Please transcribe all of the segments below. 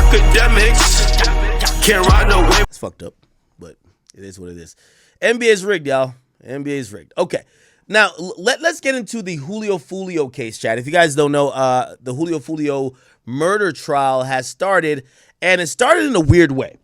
Akademiks can't ride no wave. It's fucked up, but it is what it is. NBA's rigged, y'all. NBA's rigged. Okay. Now, let's get into the Foolio case, chat. If you guys don't know, the Foolio murder trial has started, and it started in a weird way,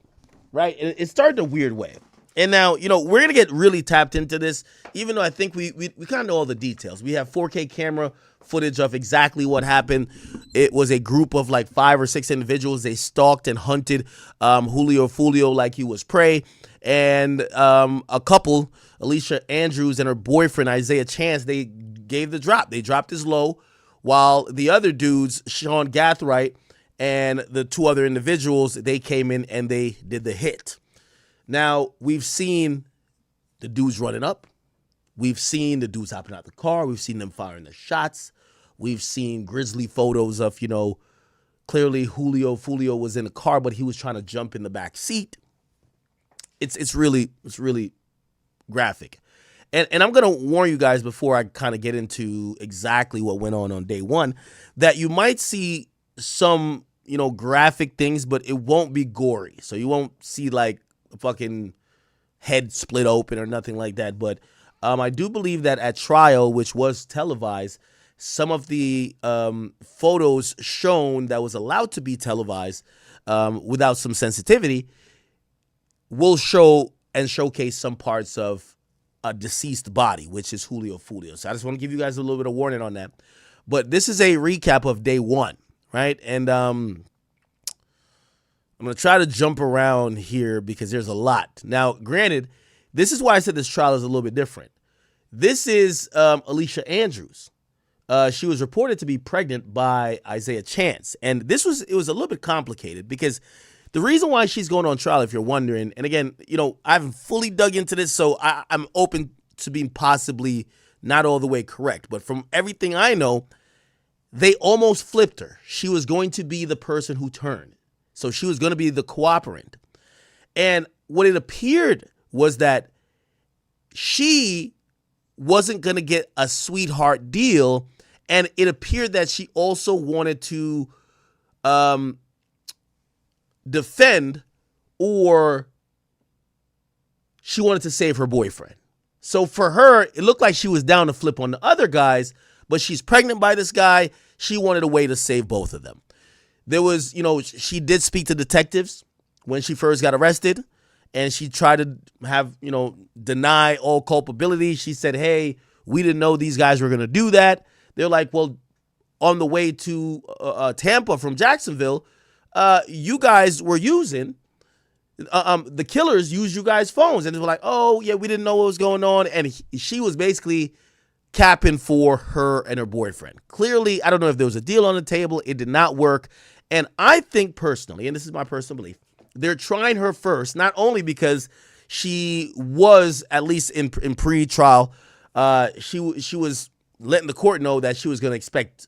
right? It started in a weird way. And now, you know, we're going to get really tapped into this, even though I think we kind of know all the details. We have 4K camera footage of exactly what happened. It was a group of like 5 or 6 individuals. They stalked and hunted Foolio like he was prey. And a couple, Alicia Andrews and her boyfriend, Isaiah Chance, they gave the drop. They dropped his low, while the other dudes, Sean Gathright and the 2 other individuals, they came in and they did the hit. Now, we've seen the dudes running up. We've seen the dudes hopping out the car. We've seen them firing the shots. We've seen grisly photos of, you know, clearly Foolio was in the car, but he was trying to jump in the back seat. It's really graphic. And I'm going to warn you guys before I kind of get into exactly what went on day one, that you might see some, you know, graphic things, but it won't be gory. So you won't see like a fucking head split open or nothing like that. But I do believe that at trial, which was televised, some of the photos shown that was allowed to be televised without some sensitivity will show and showcase some parts of a deceased body, which is Foolio. So I just want to give you guys a little bit of warning on that. But this is a recap of day one, right? And I'm going to try to jump around here because there's a lot. Now, granted, this is why I said this trial is a little bit different. This is Alicia Andrews. She was reported to be pregnant by Isaiah Chance. And it was a little bit complicated because the reason why she's going on trial, if you're wondering, and again, you know, I haven't fully dug into this, so I'm open to being possibly not all the way correct. But from everything I know, they almost flipped her. She was going to be the person who turned. So she was going to be the cooperant. And what it appeared was that she wasn't going to get a sweetheart deal. And it appeared that she also wanted to defend, or she wanted to save her boyfriend. So for her, it looked like she was down to flip on the other guys, but she's pregnant by this guy. She wanted a way to save both of them. There was, you know, she did speak to detectives when she first got arrested, and she tried to have, you know, deny all culpability. She said, hey, we didn't know these guys were going to do that. They're like, well, on the way to Tampa from Jacksonville, you guys were using, the killers used you guys' phones. And they were like, oh, yeah, we didn't know what was going on. And she was basically capping for her and her boyfriend. Clearly, I don't know if there was a deal on the table. It did not work. And I think personally, and this is my personal belief, they're trying her first, not only because she was, at least in pre-trial, she was letting the court know that she was going to expect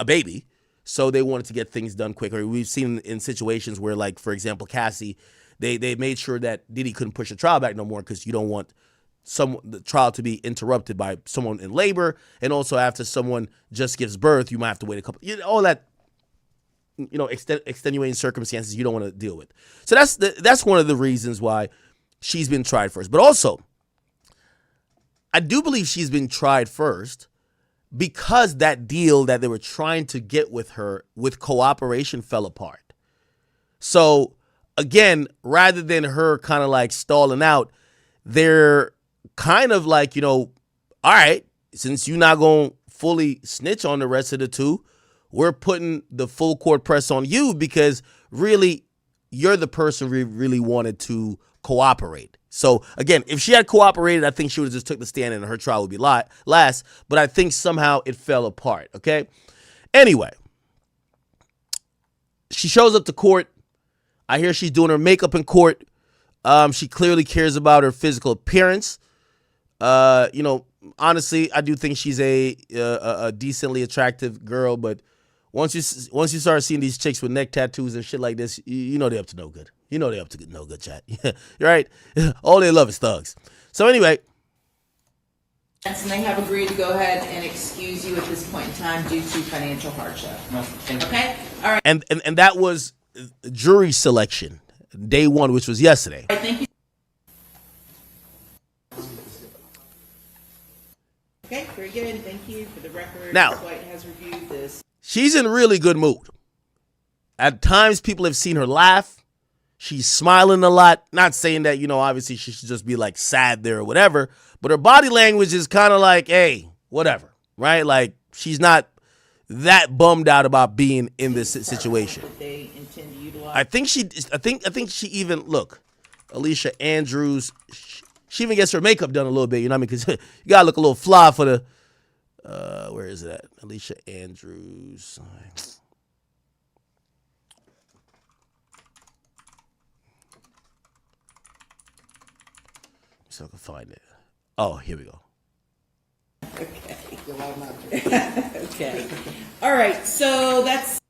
a baby. So they wanted to get things done quicker. We've seen in situations where, like, for example, Cassie, they made sure that Diddy couldn't push the trial back no more because you don't want the trial to be interrupted by someone in labor. And also after someone just gives birth, you might have to wait a couple, all that, you know, extenuating circumstances you don't want to deal with. So that's one of the reasons why she's been tried first. But also, I do believe she's been tried first because that deal that they were trying to get with her with cooperation fell apart. So again, rather than her kind of like stalling out, they're kind of like, you know, all right, since you're not going to fully snitch on the rest of the 2, we're putting the full court press on you because really you're the person we really wanted to cooperate. So again, if she had cooperated, I think she would have just took the stand and her trial would be last. But I think somehow it fell apart. Okay. Anyway, she shows up to court. I hear she's doing her makeup in court. She clearly cares about her physical appearance. You know, honestly, I do think she's a decently attractive girl, but once you start seeing these chicks with neck tattoos and shit like this, you know they're up to no good. You know they're up to no good, chat. You're right. All they love is thugs. So anyway, And they have agreed to go ahead and excuse you at this point in time due to financial hardship. No, thank you. Okay? All right. and that was jury selection, day one, which was yesterday. I thank you. Okay, very good. Thank you for the record. Now, White has reviewed this. She's in really good mood. At times, people have seen her laugh. She's smiling a lot. Not saying that, obviously she should just be like sad there or whatever, but her body language is kind of like, hey, whatever, right? Like she's not that bummed out about being in this situation. They intend to utilize. I think she even, look, Alicia Andrews, she even gets her makeup done a little bit, you know what I mean? Because you got to look a little fly for the, where is it at? Alicia Andrews. So I can find it. Oh, here we go. Okay. Okay. All right. So that's.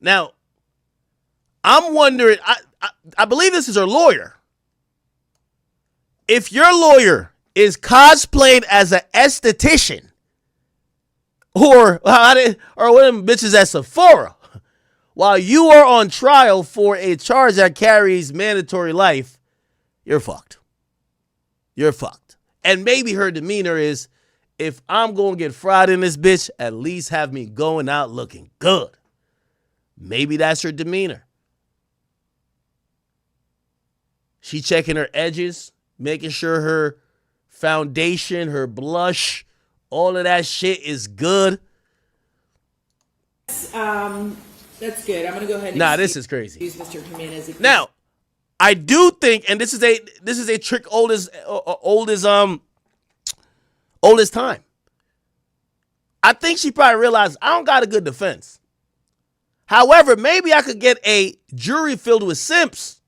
Now, I'm wondering. I believe this is her lawyer. If your lawyer is cosplaying as an esthetician, or one of them bitches at Sephora, while you are on trial for a charge that carries mandatory life, you're fucked. You're fucked. And maybe her demeanor is, if I'm going to get fried in this bitch, at least have me going out looking good. Maybe that's her demeanor. She checking her edges, making sure her foundation, her blush, all of that shit is good. That's good. I'm gonna go ahead and this is crazy. use Mr. Jimenez. Now, I do think, and this is a trick old as time. I think she probably realized I don't got a good defense. However, maybe I could get a jury filled with simps.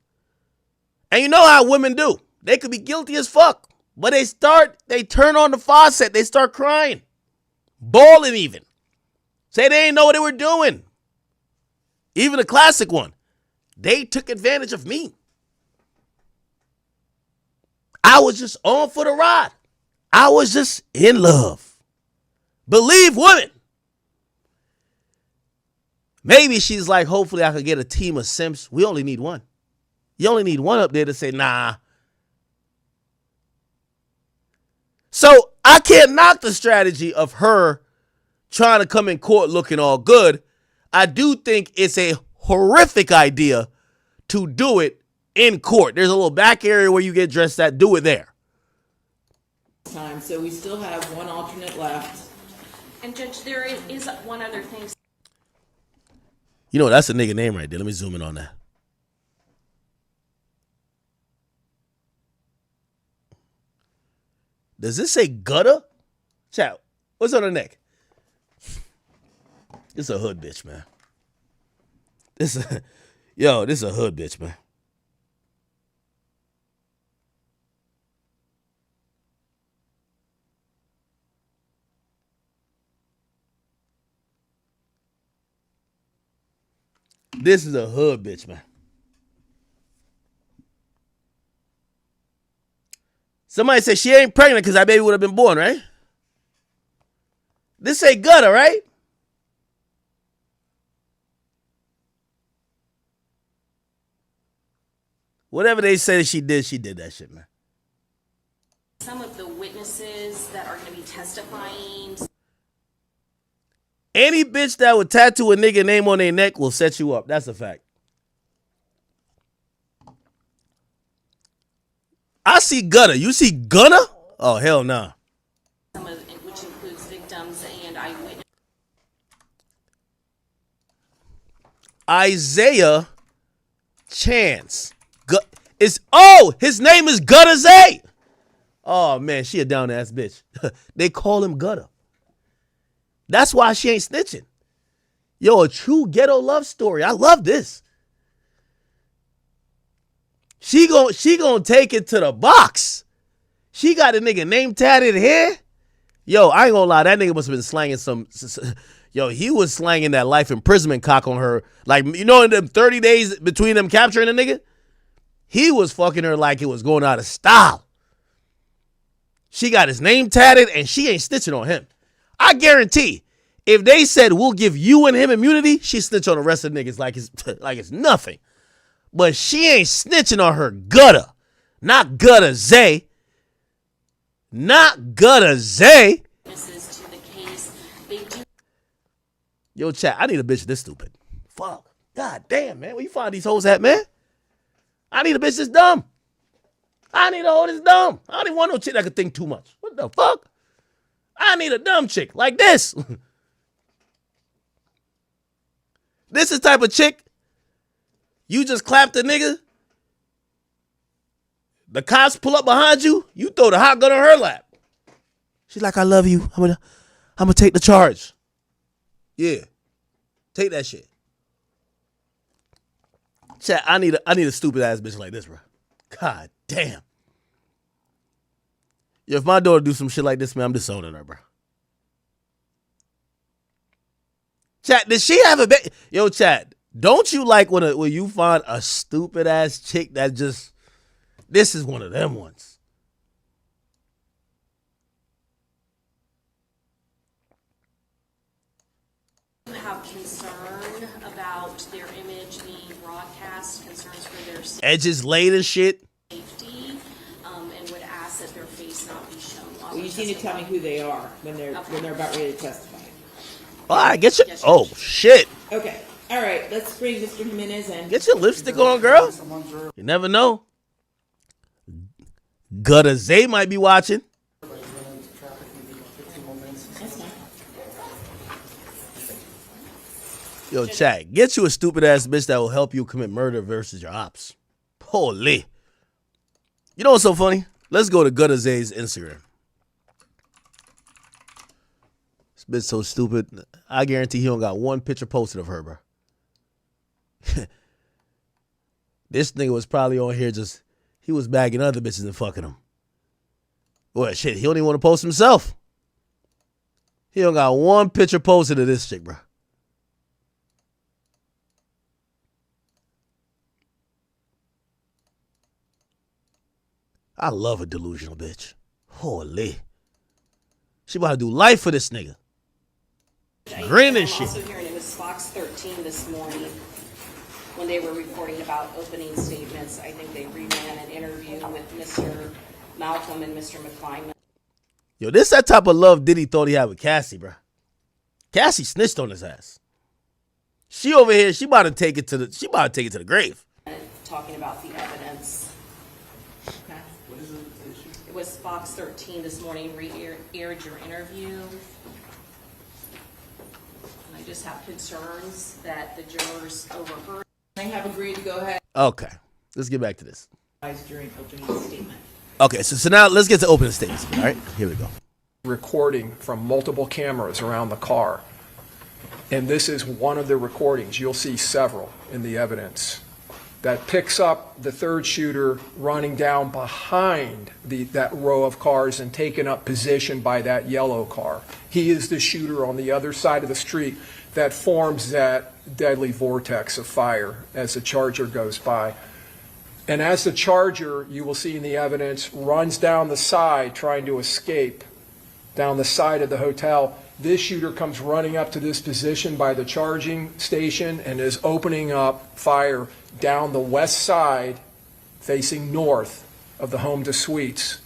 And you know how women do. They could be guilty as fuck. But they turn on the faucet, they start crying. Bawling even. Say they ain't know what they were doing. Even a classic one. They took advantage of me. I was just on for the ride. I was just in love. Believe women. Maybe she's like, hopefully I could get a team of simps. We only need one. You only need one up there to say, nah. So I can't knock the strategy of her trying to come in court looking all good. I do think it's a horrific idea to do it in court. There's a little back area where you get dressed at. Do it there. Time. So we still have one alternate left. And Judge, there is one other thing. You know, that's a nigga name right there. Let me zoom in on that. Does this say gutter? Chat, what's on her neck? This a hood bitch, man. This is a hood bitch, man. This is a hood bitch, man. Somebody said she ain't pregnant because that baby would have been born, right? This ain't gutter, right? Whatever they say she did that shit, man. Some of the witnesses that are going to be testifying. Any bitch that would tattoo a nigga name on their neck will set you up. That's a fact. I see gutter. You see gunner? Oh, hell no. Some of which includes victims and eyewitnesses. Isaiah Chance. His name is Gutter Zay. Oh, man, she a down-ass bitch. They call him Gutter. That's why she ain't snitching. Yo, a true ghetto love story. I love this. She gon' take it to the box. She got a nigga name tatted here. Yo, I ain't gonna lie. That nigga must have been slanging some. Yo, he was slanging that life imprisonment cock on her. Like, you know, in them 30 days between them capturing the nigga, he was fucking her like it was going out of style. She got his name tatted and she ain't snitching on him. I guarantee If they said we'll give you and him immunity, she snitch on the rest of the niggas like it's nothing. But she ain't snitching on her gutter. Not gutter Zay. Not gutter Zay. Witnesses to the case, they do. Yo, chat, I need a bitch this stupid. Fuck. God damn, man. Where you find these hoes at, man? I need a bitch this dumb. I need a hoe this dumb. I don't even want no chick that can think too much. What the fuck? I need a dumb chick like this. This is the type of chick, you just clap the nigga, the cops pull up behind you, you throw the hot gun on her lap. She's like, I love you. I'm gonna take the charge. Yeah. Take that shit. Chat, I need a stupid ass bitch like this, bro. God damn. Yo, if my daughter do some shit like this, man, I'm disowning her, bro. Chat, did she have a baby? Yo, chat, don't you like when you find a stupid ass chick that just, this is one of them ones. You have concern about their image being broadcast, concerns for their Edges laid and shit. safety, and would ask that their face not be shown. Well, you just need to tell me who they are when they're about ready to testify. All right, get your, oh shit. Okay. All right. Let's bring Mr. Jimenez in. Get your lipstick on, girl. You never know. Gutter Zay might be watching. Yo, chat, get you a stupid ass bitch that will help you commit murder versus your ops. Holy. You know what's so funny? Let's go to Gutter Zay's Instagram. This bitch so stupid. I guarantee he don't got one picture posted of her, bro. This nigga was probably on here just, he was bagging other bitches and fucking them. Well, shit, he don't even want to post himself. He don't got one picture posted of this chick, bro. I love a delusional bitch. Holy. She about to do life for this nigga. Grin and shit. I'm also hearing it was Fox 13 this morning when they were reporting about opening statements. I think they reran an interview with Mr. Malcolm and Mr. McClyman. Yo, this that type of love Diddy thought he had with Cassie, bro. Cassie snitched on his ass. She over here, she about to take it to the grave. Talking about the evidence. It was Fox 13 this morning, aired your interview. And I just have concerns that the jurors overheard. They have agreed to go ahead. Okay, let's get back to this. During opening statement. Okay, so now let's get to opening statements. All right, here we go. Recording from multiple cameras around the car. And this is one of the recordings. You'll see several in the evidence that picks up the third shooter running down behind that row of cars and taking up position by that yellow car. He is the shooter on the other side of the street that forms that deadly vortex of fire as the Charger goes by. And as the Charger, you will see in the evidence, runs down the side trying to escape down the side of the hotel, this shooter comes running up to this position by the charging station and is opening up fire down the west side facing north of the Home to Suites.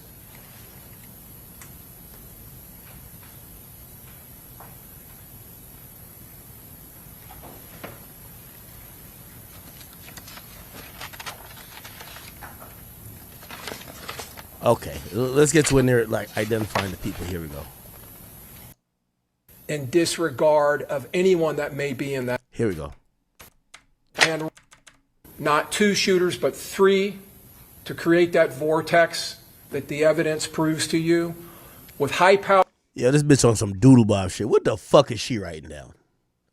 Okay, let's get to when they're like identifying the people. Here we go. In disregard of anyone that may be in that. Here we go. And not two shooters, but three to create that vortex that the evidence proves to you with high power. Yeah, this bitch on some doodle bob shit. What the fuck is she writing down?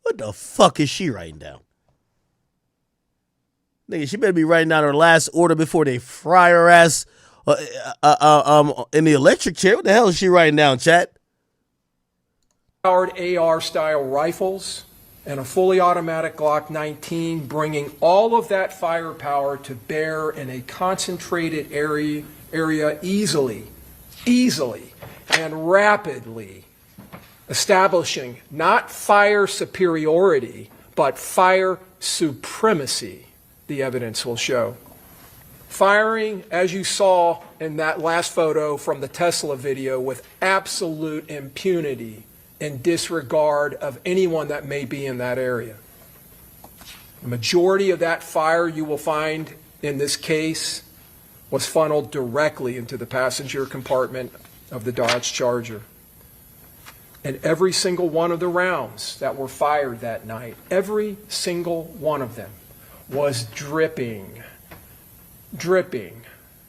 What the fuck is she writing down? Nigga, she better be writing down her last order before they fry her ass in the electric chair. What the hell is she writing down, chat? Powered AR-style rifles and a fully automatic Glock 19, bringing all of that firepower to bear in a concentrated area easily, and rapidly establishing not fire superiority, but fire supremacy, the evidence will show. Firing, as you saw in that last photo from the Tesla video, with absolute impunity and disregard of anyone that may be in that area. The majority of that fire you will find in this case was funneled directly into the passenger compartment of the Dodge Charger. And every single one of the rounds that were fired that night, every single one of them was dripping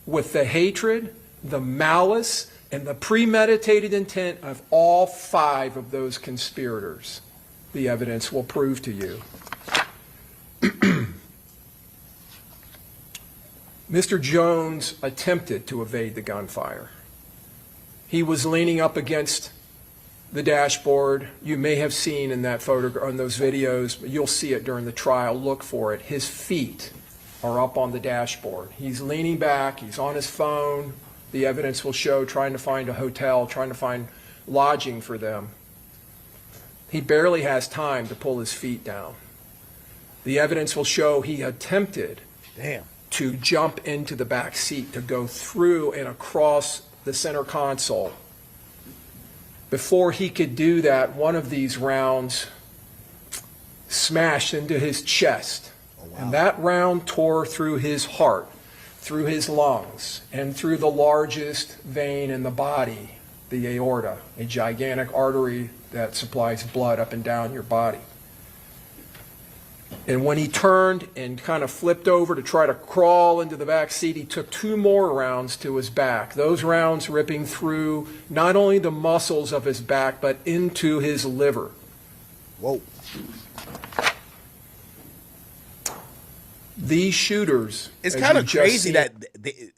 with the hatred, the malice, and the premeditated intent of all 5 of those conspirators. The evidence will prove to you. Mr. Jones attempted to evade the gunfire. He was leaning up against the dashboard. You may have seen in that photo, on those videos, but you'll see it during the trial. Look for it. His feet are up on the dashboard. He's leaning back. He's on his phone. The evidence will show trying to find a hotel, trying to find lodging for them. He barely has time to pull his feet down. The evidence will show he attempted to jump into the back seat, to go through and across the center console. Before he could do that, one of these rounds smashed into his chest. Oh, wow. And that round tore through his heart, through his lungs, and through the largest vein in the body, the aorta, a gigantic artery that supplies blood up and down your body. And when he turned and kind of flipped over to try to crawl into the back seat, he took 2 more rounds to his back. Those rounds ripping through not only the muscles of his back, but into his liver. Whoa. These shooters... It's kind of crazy that, they,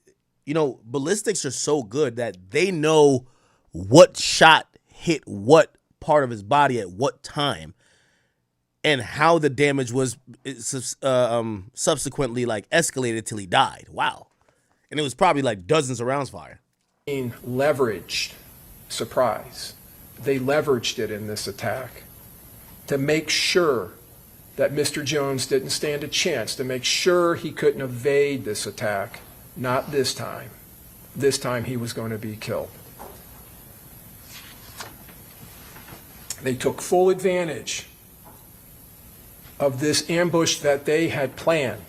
you know, ballistics are so good that they know what shot hit what part of his body at what time, and how the damage was subsequently like escalated till he died. Wow. And it was probably like dozens of rounds fired. Leveraged surprise. They leveraged it in this attack to make sure that Mr. Jones didn't stand a chance, to make sure he couldn't evade this attack. Not this time. This time he was going to be killed. They took full advantage of this ambush that they had planned.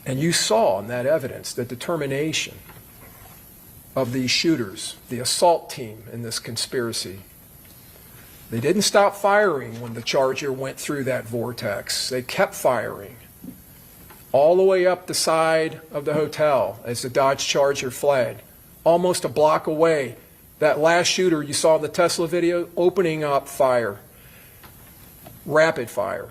And you saw in that evidence the determination of these shooters, the assault team in this conspiracy. They didn't stop firing when the Charger went through that vortex. They kept firing all the way up the side of the hotel as the Dodge Charger fled. Almost a block away, that last shooter you saw in the Tesla video opening up fire. Rapid fire.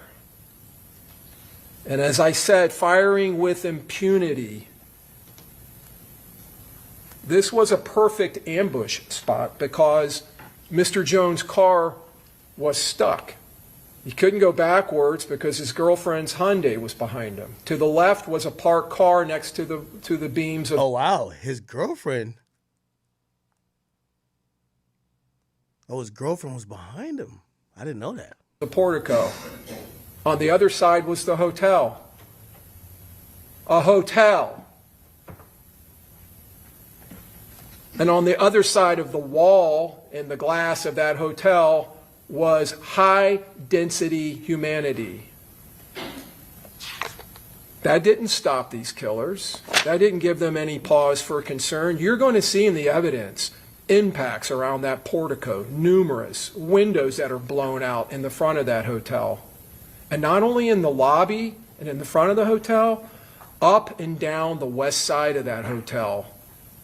And as I said, firing with impunity. This was a perfect ambush spot because Mr. Jones' car was stuck. He couldn't go backwards because his girlfriend's Hyundai was behind him. To the left was a parked car next to the beams of... Oh, wow. His girlfriend. Oh, his girlfriend was behind him. I didn't know that. The portico. On the other side was the hotel. A hotel. And on the other side of the wall in the glass of that hotel was high-density humanity. That didn't stop these killers. That didn't give them any pause for concern. You're going to see in the evidence impacts around that portico, numerous windows that are blown out in the front of that hotel. And not only in the lobby and in the front of the hotel, up and down the west side of that hotel,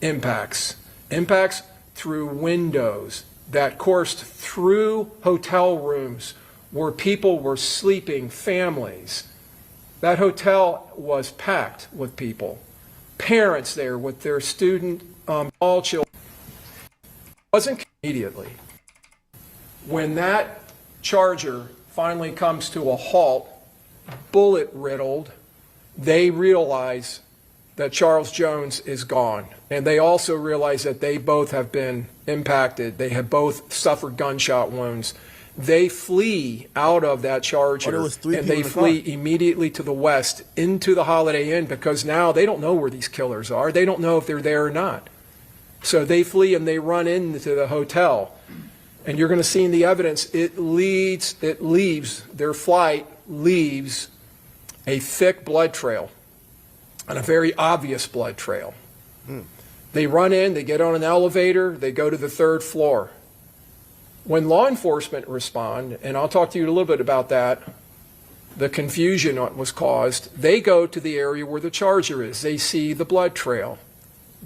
impacts. Impacts through windows that coursed through hotel rooms where people were sleeping, families. That hotel was packed with people. Parents there with their student, all children. It wasn't immediately. When that Charger finally comes to a halt, bullet riddled, they realize that Charles Jones is gone. And they also realize that they both have been impacted. They have both suffered gunshot wounds. They flee out of that Charger, there was three and people they in the car. flee immediately to the west into the Holiday Inn, because now they don't know where these killers are. They don't know if they're there or not. So they flee and they run into the hotel. And you're going to see in the evidence, their flight leaves a thick blood trail, and a very obvious blood trail. They run in, they get on an elevator, they go to the 3rd floor. When law enforcement respond, and I'll talk to you a little bit about that, the confusion was caused. They go to the area where the Charger is. They see the blood trail.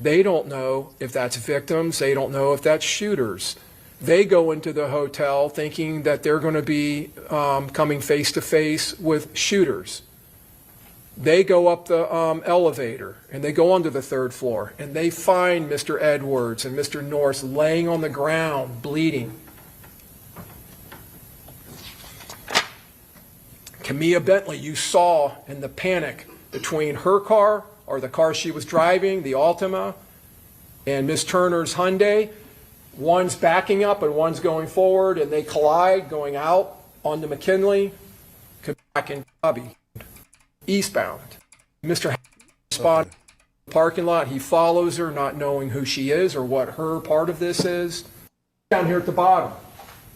They don't know if that's victims. They don't know if that's shooters. They go into the hotel thinking that they're going to be coming face to face with shooters. They go up the elevator, and they go onto the 3rd floor, and they find Mr. Edwards and Mr. Norris laying on the ground, bleeding. Camilla Bentley, you saw in the panic between her car, or the car she was driving, the Altima, and Miss Turner's Hyundai. One's backing up and one's going forward, and they collide going out onto McKinley, back in Cubby, eastbound. Mr. Spot parking lot, he follows her, not knowing who she is or what her part of this is. Down here at the bottom,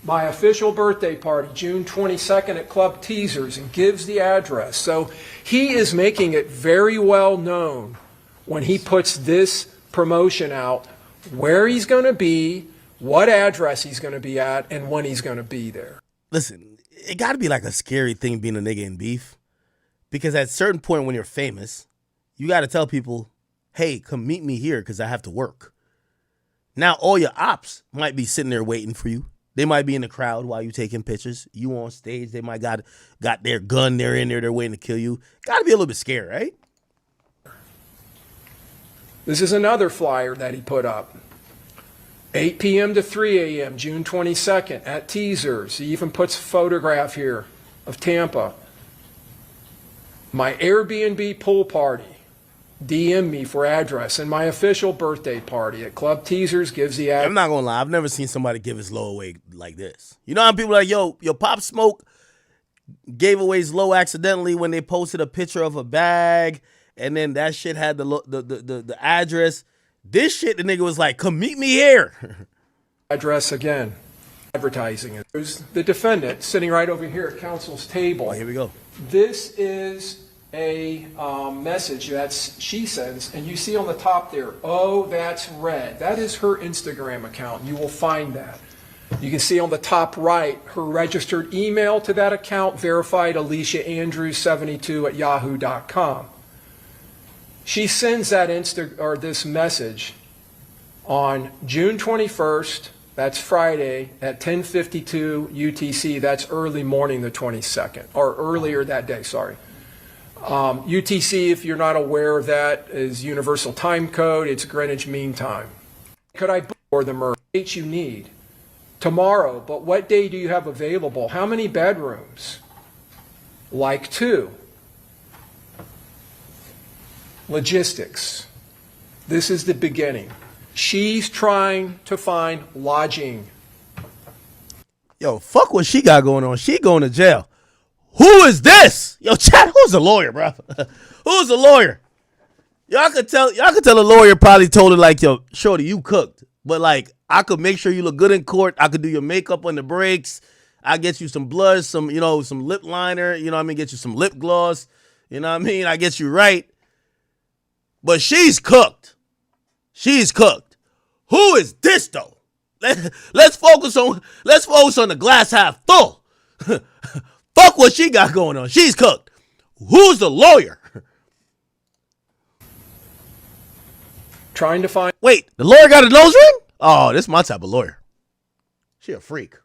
my official birthday party, June 22nd at Club Teasers, and gives the address. So he is making it very well known when he puts this promotion out, where he's going to be, what address he's going to be at, and when he's going to be there. Listen, it got to be like a scary thing being a nigga in beef, because at a certain point when you're famous, you got to tell people, hey, come meet me here because I have to work. Now all your ops might be sitting there waiting for you. They might be in the crowd while you taking pictures. You on stage, they might got their gun, they're in there, they're waiting to kill you. Got to be a little bit scared, right? This is another flyer that he put up. 8 p.m. to 3 a.m., June 22nd, at Teasers. He even puts a photograph here of Tampa. My Airbnb pool party. DM me for address. And my official birthday party at Club Teasers gives the address. I'm not going to lie. I've never seen somebody give his low away like this. You know how people are like, yo, Pop Smoke gave away his low accidentally when they posted a picture of a bag, and then that shit had the address. This shit, the nigga was like, come meet me here. Address again. Advertising it. There's the defendant sitting right over here at counsel's table. Oh, here we go. This is a message that she sends, and you see on the top there, oh, that's red. That is her Instagram account. You will find that. You can see on the top right, her registered email to that account, verified Alicia Andrews 72 at yahoo.com. She sends that this message on June 21st, that's Friday, at 10:52 UTC. That's early morning the 22nd, or earlier that day, sorry. UTC, if you're not aware of that, is Universal Time Code. It's Greenwich Mean Time. Could I book for the murder? Dates you need? Tomorrow, but what day do you have available? How many bedrooms? Like 2. Logistics. This is the beginning. She's trying to find lodging. Yo, fuck what she got going on. She going to jail. Who is this? Yo, chat, who's the lawyer, bro? Who's the lawyer? Y'all could tell the lawyer probably told her, like, yo, shorty, you cooked. But, like, I could make sure you look good in court. I could do your makeup on the breaks. I get you some blush, some lip liner, you know what I mean? Get you some lip gloss. You know what I mean? I get you right. But she's cooked. She's cooked. Who is this though? Let's focus on the glass half full. Fuck what she got going on. She's cooked. Who's the lawyer? Trying to find. Wait, the lawyer got a nose ring? Oh, this is my type of lawyer. She a freak.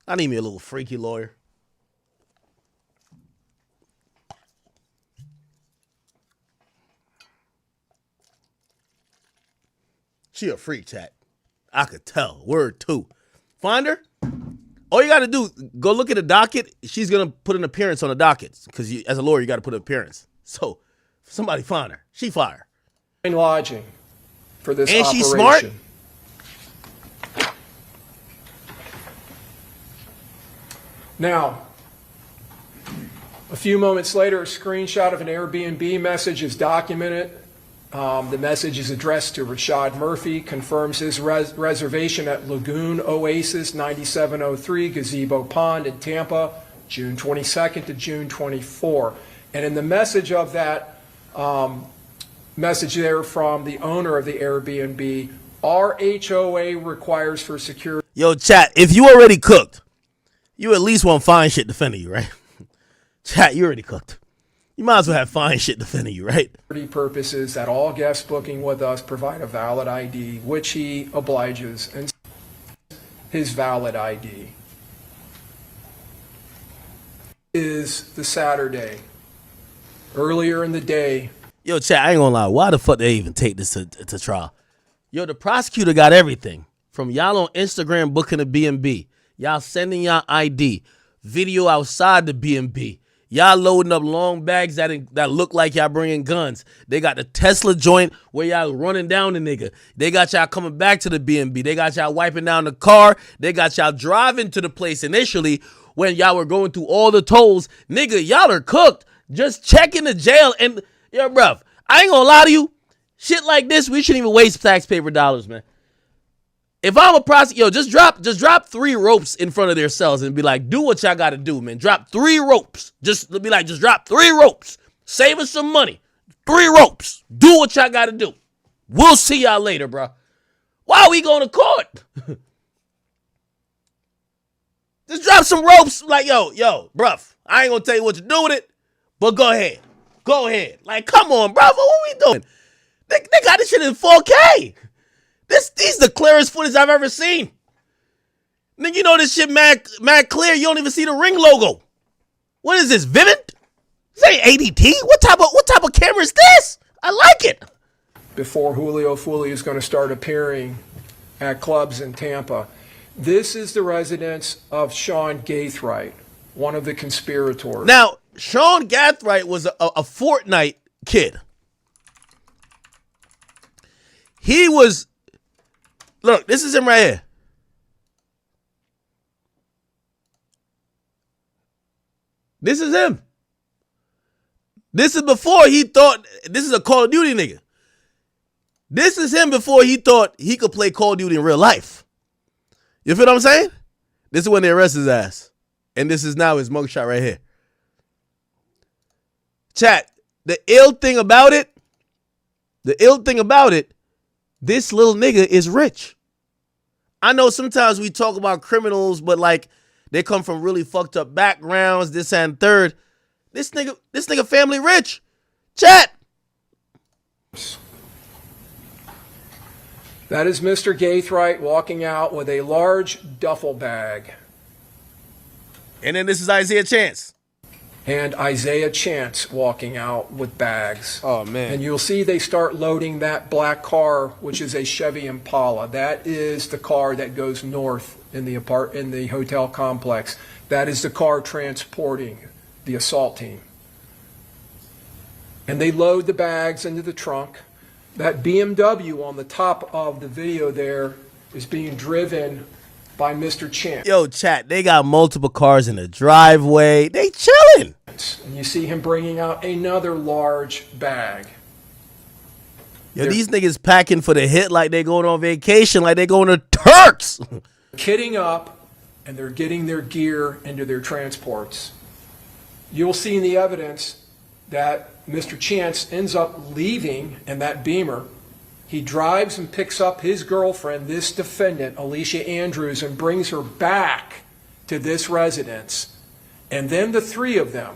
I need me a little freaky lawyer. She a freak, chat. I could tell. Word 2. Find her. All you got to do, go look at the docket. She's going to put an appearance on the docket. Because as a lawyer, you got to put an appearance. So Somebody find her. She fire. Lodging for this And operation. she's smart? Now, a few moments later, a screenshot of an Airbnb message is documented. The message is addressed to Rashad Murphy, confirms his reservation at Lagoon Oasis 9703 Gazebo Pond in Tampa, June 22nd to June 24. And in the message of that message there from the owner of the Airbnb, our HOA requires for security. Yo, chat, if you already cooked, you at least want fine shit defending you, right? Chat, you already cooked. You might as well have fine shit defending you, right? Purposes that all guests booking with us provide a valid ID, which he obliges, and his valid ID is the Saturday, earlier in the day. Yo, chat, I ain't gonna lie. Why the fuck they even take this to trial? Yo, the prosecutor got everything from y'all on Instagram booking a B&B, y'all sending y'all ID, video outside the B&B. Y'all loading up long bags that look like y'all bringing guns. They got the Tesla joint where y'all running down the nigga. They got y'all coming back to the B&B. They got y'all wiping down the car. They got y'all driving to the place initially when y'all were going through all the tolls. Nigga, y'all are cooked. Just checking the jail. And, yo, bruv, I ain't gonna lie to you. Shit like this, we shouldn't even waste taxpayer dollars, man. If I'm a prosecutor, yo, just drop 3 ropes in front of their cells and be like, do what y'all got to do, man. Drop 3 ropes. Just be like, just drop 3 ropes. Save us some money. 3 ropes. Do what y'all got to do. We'll see y'all later, bro. Why are we going to court? Just drop some ropes. Like, yo, bruv, I ain't going to tell you what to do with it, but go ahead. Go ahead. Like, come on, bruv. What we doing? They got this shit in 4K. These the clearest footage I've ever seen. Nigga, you know this shit mad clear. You don't even see the Ring logo. What is this, Vivint? This ain't ADT. What type of camera is this? I like it. Before Julio Foolio is going to start appearing at clubs in Tampa. This is the residence of Sean Gaithright, one of the conspirators. Now, Sean Gaithright was a Fortnite kid. He was... Look, this is him right here. This is him. This is before he thought, this is a Call of Duty nigga. This is him before he thought he could play Call of Duty in real life. You feel what I'm saying? This is when they arrest his ass. And this is now his mugshot right here. Chat, the ill thing about it, this little nigga is rich. I know sometimes we talk about criminals, but like they come from really fucked up backgrounds, this and third. This nigga family rich. Chat. That is Mr. Gaithright walking out with a large duffel bag. And then this is Isaiah Chance. And Isaiah Chance walking out with bags. Oh, man. And you'll see they start loading that black car, which is a Chevy Impala. That is the car that goes north in the hotel complex. That is the car transporting the assault team. And they load the bags into the trunk. That BMW on the top of the video there is being driven by Mr. Chance. Yo, chat, they got multiple cars in the driveway. They chilling. And you see him bringing out another large bag. Yo, these niggas packing for the hit like they going on vacation, like they going to Turks. Kitting up, and they're getting their gear into their transports. You'll see in the evidence that Mr. Chance ends up leaving in that Beamer. He drives and picks up his girlfriend, this defendant, Alicia Andrews, and brings her back to this residence. And then the 3 of them,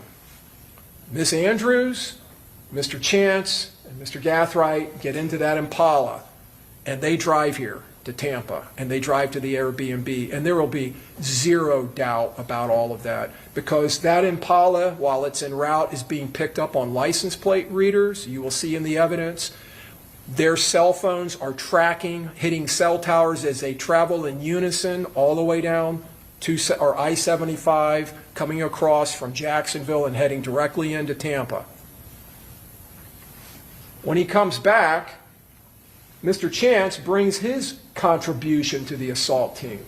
Miss Andrews, Mr. Chance, and Mr. Gaithright, get into that Impala. And they drive here to Tampa, and they drive to the Airbnb. And there will be zero doubt about all of that, because that Impala, while it's en route, is being picked up on license plate readers. You will see in the evidence. Their cell phones are tracking, hitting cell towers as they travel in unison all the way down to I-75, coming across from Jacksonville and heading directly into Tampa. When he comes back, Mr. Chance brings his contribution to the assault team.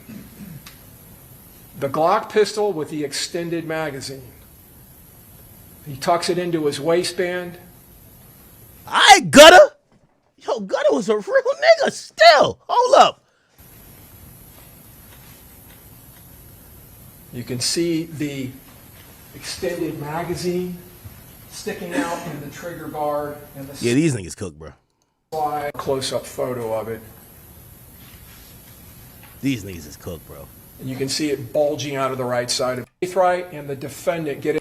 The Glock pistol with the extended magazine. He tucks it into his waistband. I Gutter. Yo, Gutter was a real nigga still. Hold up. You can see the extended magazine sticking out in the trigger guard and the Yeah, these niggas cook, bro. slide close-up photo of it. These niggas is cooked, bro. And you can see it bulging out of the right side of the right, and the defendant getting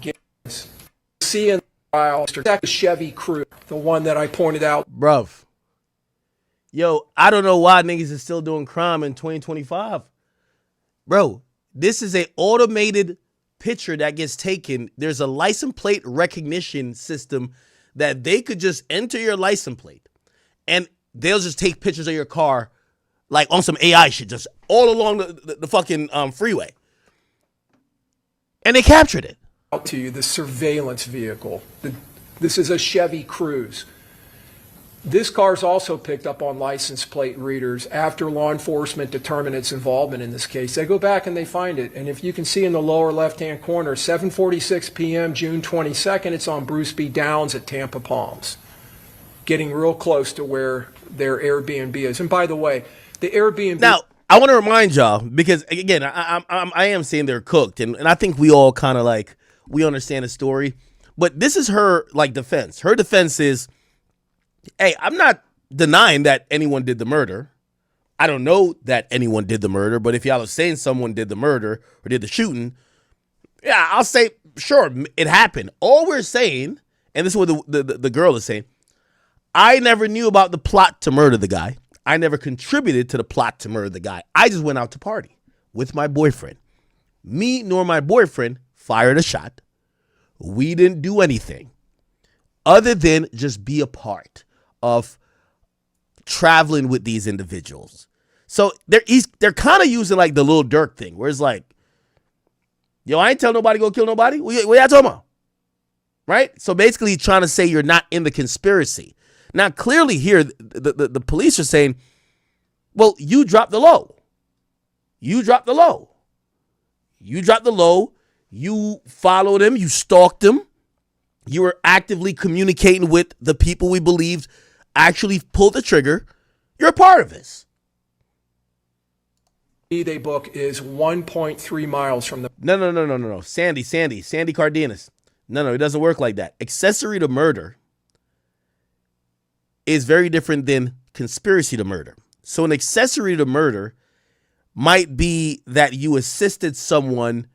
gains. See in the trial, Mr. Chevy Cruze, the one that I pointed out. Bruv. Yo, I don't know why niggas is still doing crime in 2025. Bro, this is a automated picture that gets taken. There's a license plate recognition system that they could just enter your license plate and they'll just take pictures of your car like on some AI shit, just all along the fucking freeway. And they captured it. Out to you, the surveillance vehicle. This is a Chevy Cruze. This car's also picked up on license plate readers after law enforcement determined its involvement in this case. They go back and they find it. And if you can see in the lower left-hand corner, 7:46 p.m., June 22nd, it's on Bruce B. Downs at Tampa Palms, getting real close to where their Airbnb is. And by the way, the Airbnb... Now, I want to remind y'all, because, again, I am saying they're cooked, and I think we all kind of, like, we understand the story. But this is her, like, defense. Her defense is... Hey, I'm not denying that anyone did the murder. I don't know that anyone did the murder, but if y'all are saying someone did the murder or did the shooting, yeah, I'll say, sure, it happened. All we're saying, and this is what the girl is saying, I never knew about the plot to murder the guy. I never contributed to the plot to murder the guy. I just went out to party with my boyfriend. Me nor my boyfriend fired a shot. We didn't do anything other than just be a part of traveling with these individuals. So they're kind of using like the Lil Durk thing, where it's like, yo, I ain't tell nobody go kill nobody. What y'all talking about? Right? So basically trying to say you're not in the conspiracy. Now, clearly here, the police are saying, well, you dropped the low. You dropped the low. You dropped the low. You followed him. You stalked him. You were actively communicating with the people we believed actually pulled the trigger. You're a part of this. They book is 1.3 miles from the... No. Sandy Cardenas. No, it doesn't work like that. Accessory to murder is very different than conspiracy to murder. So an accessory to murder might be that you assisted someone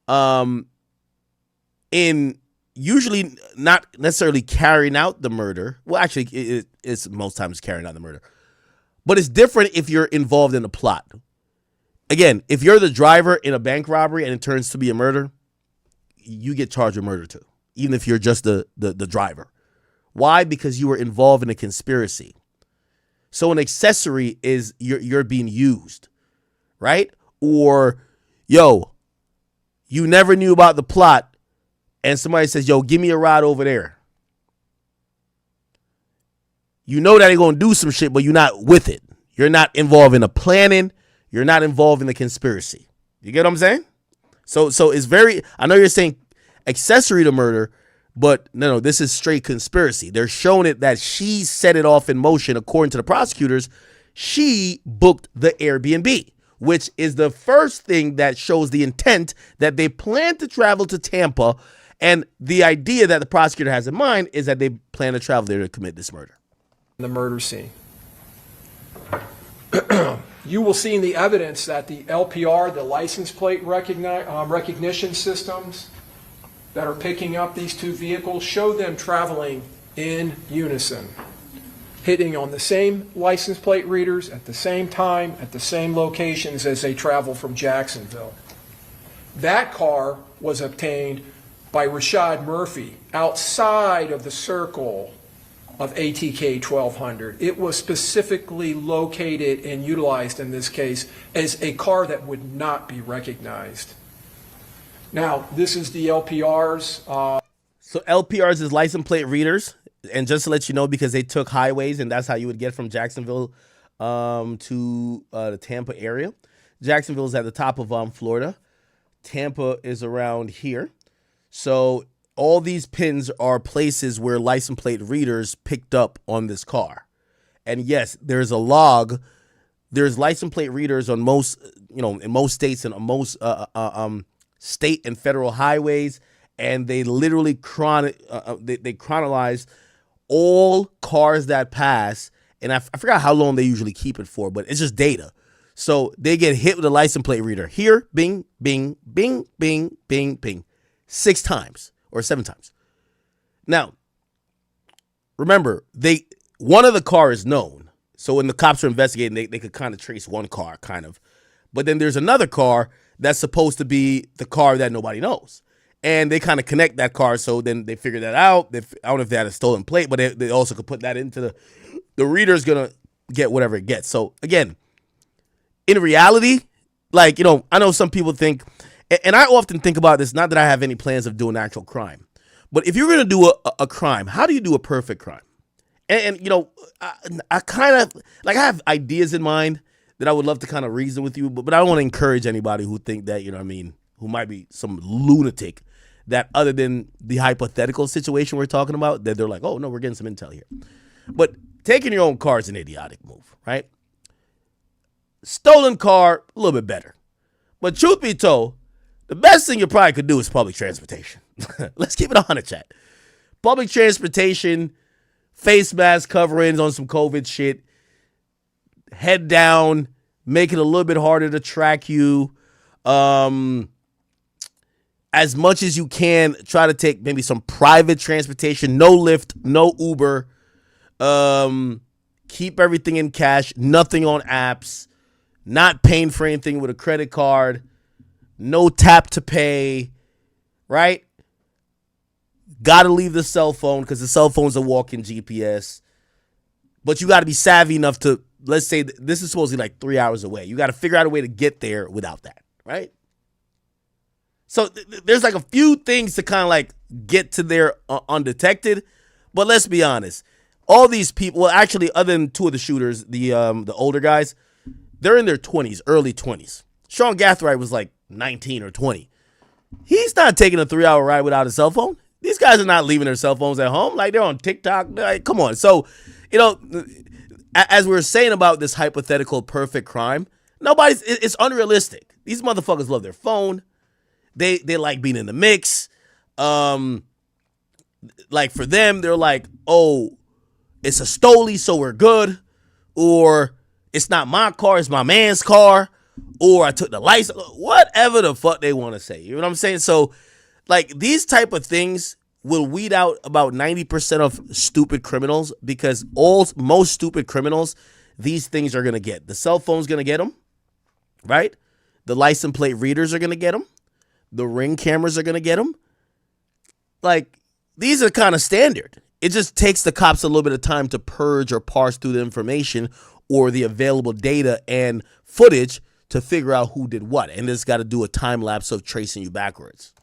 in usually not necessarily carrying out the murder. Well, actually, it's most times carrying out the murder. But it's different if you're involved in a plot. Again, if you're the driver in a bank robbery and it turns to be a murder, you get charged with murder too, even if you're just the driver. Why? Because you were involved in a conspiracy. So an accessory is you're being used, right? Or, yo, you never knew about the plot, and somebody says, yo, give me a ride over there. You know that they're going to do some shit, but you're not with it. You're not involved in the planning. You're not involved in the conspiracy. You get what I'm saying? So it's very, I know you're saying accessory to murder, but no, this is straight conspiracy. They're showing it that she set it off in motion. According to the prosecutors, she booked the Airbnb, which is the first thing that shows the intent that they plan to travel to Tampa. And the idea that the prosecutor has in mind is that they plan to travel there to commit this murder. The murder scene. You will see in the evidence that the LPR, the license plate recognition systems that are picking up these two vehicles, show them traveling in unison, hitting on the same license plate readers at the same time, at the same locations as they travel from Jacksonville. That car was obtained by Rashad Murphy outside of the circle of ATK 1200. It was specifically located and utilized in this case as a car that would not be recognized. Now, this is the LPRs. So LPRs is license plate readers. And just to let you know, because they took highways, and that's how you would get from Jacksonville to the Tampa area. Jacksonville is at the top of Florida. Tampa is around here. So all these pins are places where license plate readers picked up on this car. And yes, there's a log. There's license plate readers on most, in most states and on most state and federal highways. And they literally they chronologize all cars that pass. And I forgot how long they usually keep it for, but it's just data. So they get hit with a license plate reader. Here, bing, bing, bing, bing, bing, bing. 6 times or 7 times. Now, remember, one of the cars is known. So when the cops are investigating, they could kind of trace one car, kind of. But then there's another car that's supposed to be the car that nobody knows. And they kind of connect that car, so then they figure that out. I don't know if they had a stolen plate, but they also could put that into the reader's going to get whatever it gets. So, again, in reality, I know some people think, and I often think about this, not that I have any plans of doing actual crime, but if you're going to do a crime, how do you do a perfect crime? And I kind of, I have ideas in mind that I would love to kind of reason with you, but I don't want to encourage anybody who think that, who might be some lunatic, that other than the hypothetical situation we're talking about, that they're like, oh, no, we're getting some intel here. But taking your own car is an idiotic move, right? Stolen car, a little bit better. But truth be told, the best thing you probably could do is public transportation. Let's keep it 100, chat. Public transportation, face mask coverings on some COVID shit, head down, make it a little bit harder to track you. As much as you can, try to take maybe some private transportation, no Lyft, no Uber. Keep everything in cash, nothing on apps. Not paying for anything with a credit card. No tap to pay. Right? Got to leave the cell phone because the cell phone's a walking GPS. But you got to be savvy enough to, let's say, this is supposed to be 3 hours away. You got to figure out a way to get there without that. Right? So there's a few things to kind of get to there undetected. But let's be honest. All these people, well, actually, other than 2 of the shooters, the older guys, they're in their 20s, early 20s. Sean Gathright was 19 or 20. He's not taking a 3-hour ride without a cell phone. These guys are not leaving their cell phones at home. They're on TikTok. Come on. So, as we were saying about this hypothetical perfect crime, it's unrealistic. These motherfuckers love their phone. They like being in the mix. For them, they're oh, it's a stole, so we're good. Or it's not my car, it's my man's car. Or I took the license. Whatever the fuck they want to say. You know what I'm saying? So, these type of things will weed out about 90% of stupid criminals, because most stupid criminals, these things are going to get. The cell phone's going to get them, right? The license plate readers are going to get them. The ring cameras are going to get them. These are kind of standard. It just takes the cops a little bit of time to purge or parse through the information or the available data and footage to figure out who did what. And it's got to do a time lapse of tracing you backwards.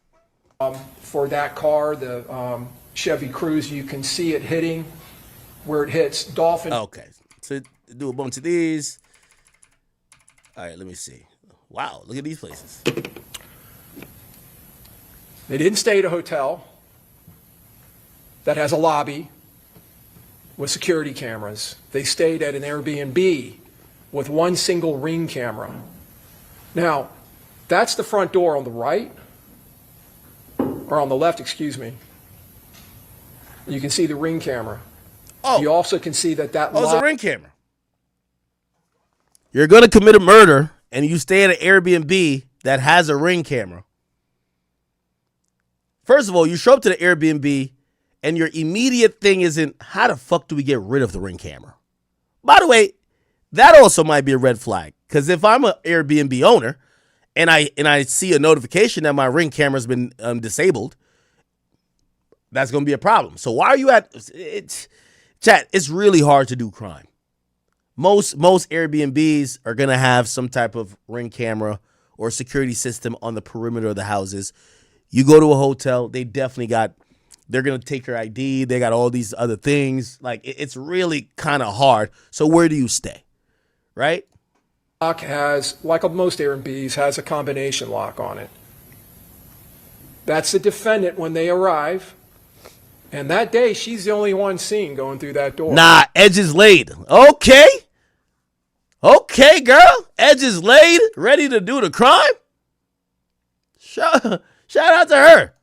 For that car, the Chevy Cruze, you can see it hitting where it hits Dolphin. Okay. So do a bunch of these. All right, let me see. Wow, look at these places. They didn't stay at a hotel that has a lobby with security cameras. They stayed at an Airbnb with one single ring camera. Now, that's the front door on the right, or on the left, excuse me. You can see the ring camera. Oh. You also can see that it's a ring camera. You're going to commit a murder, and you stay at an Airbnb that has a ring camera. First of all, you show up to the Airbnb, and your immediate thing isn't, how the fuck do we get rid of the ring camera? By the way, that also might be a red flag, because if I'm an Airbnb owner and I see a notification that my ring camera's been disabled, that's going to be a problem. So why are you chat, it's really hard to do crime. Most Airbnbs are going to have some type of ring camera or security system on the perimeter of the houses. You go to a hotel, they definitely got They're going to take her ID. They got all these other things. Like, it's really kind of hard. So where do you stay? Right? Lock has, like most Airbnbs, has a combination lock on it. That's the defendant when they arrive. And that day, she's the only one seen going through that door. Nah, edges laid. Okay. Okay, girl. Edges laid. Ready to do the crime? Shout out to her.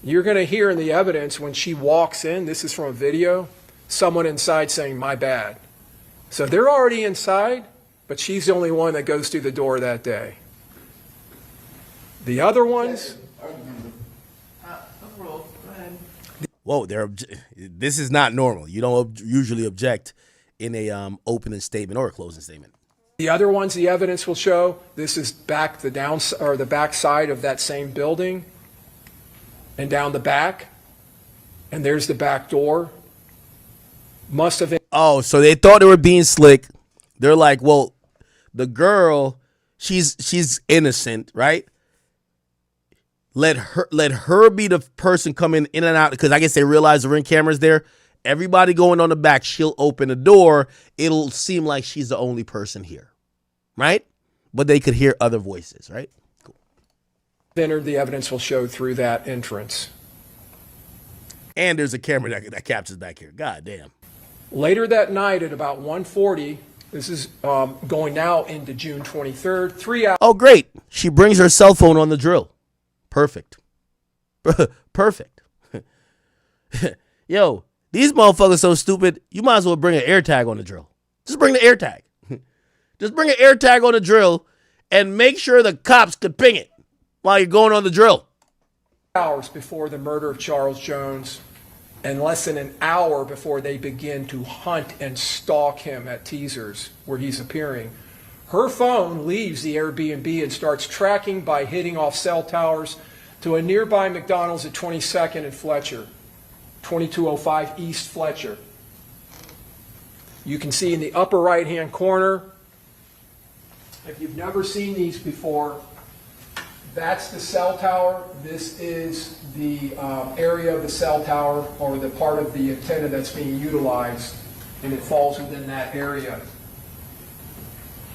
You're going to hear in the evidence when she walks in, this is from a video, someone inside saying, "My bad." So they're already inside, but she's the only one that goes through the door that day. The other ones, Whoa, this is not normal. You don't usually object in a opening statement or a closing statement. the evidence will show, this is back the back side of that same building, and down the back, and there's the back door. Must have. Oh, so they thought they were being slick. They're like, well, the girl, she's innocent, right? Let her be the person coming in and out, because I guess they realize the ring camera's there. Everybody going on the back, she'll open the door. It'll seem like she's the only person here, right? But they could hear other voices, right? Cool. Entered, the evidence will show through that entrance. And there's a camera that captures back here. God damn. Later that night at about 1:40, this is going now into June 23rd, 3 hours. Oh, great. She brings her cell phone on the drill. Perfect. Perfect. Yo, these motherfuckers so stupid, you might as well bring an air tag on the drill. Just bring the air tag. Just bring an air tag on the drill and make sure the cops could ping it while you're going on the drill. Hours before the murder of Charles Jones, and less than an hour before they begin to hunt and stalk him at Teasers, where he's appearing, her phone leaves the Airbnb and starts tracking by hitting off cell towers to a nearby McDonald's at 22nd and Fletcher, 2205 East Fletcher. You can see in the upper right-hand corner, if you've never seen these before, that's the cell tower. This is the area of the cell tower, or the part of the antenna that's being utilized, and it falls within that area.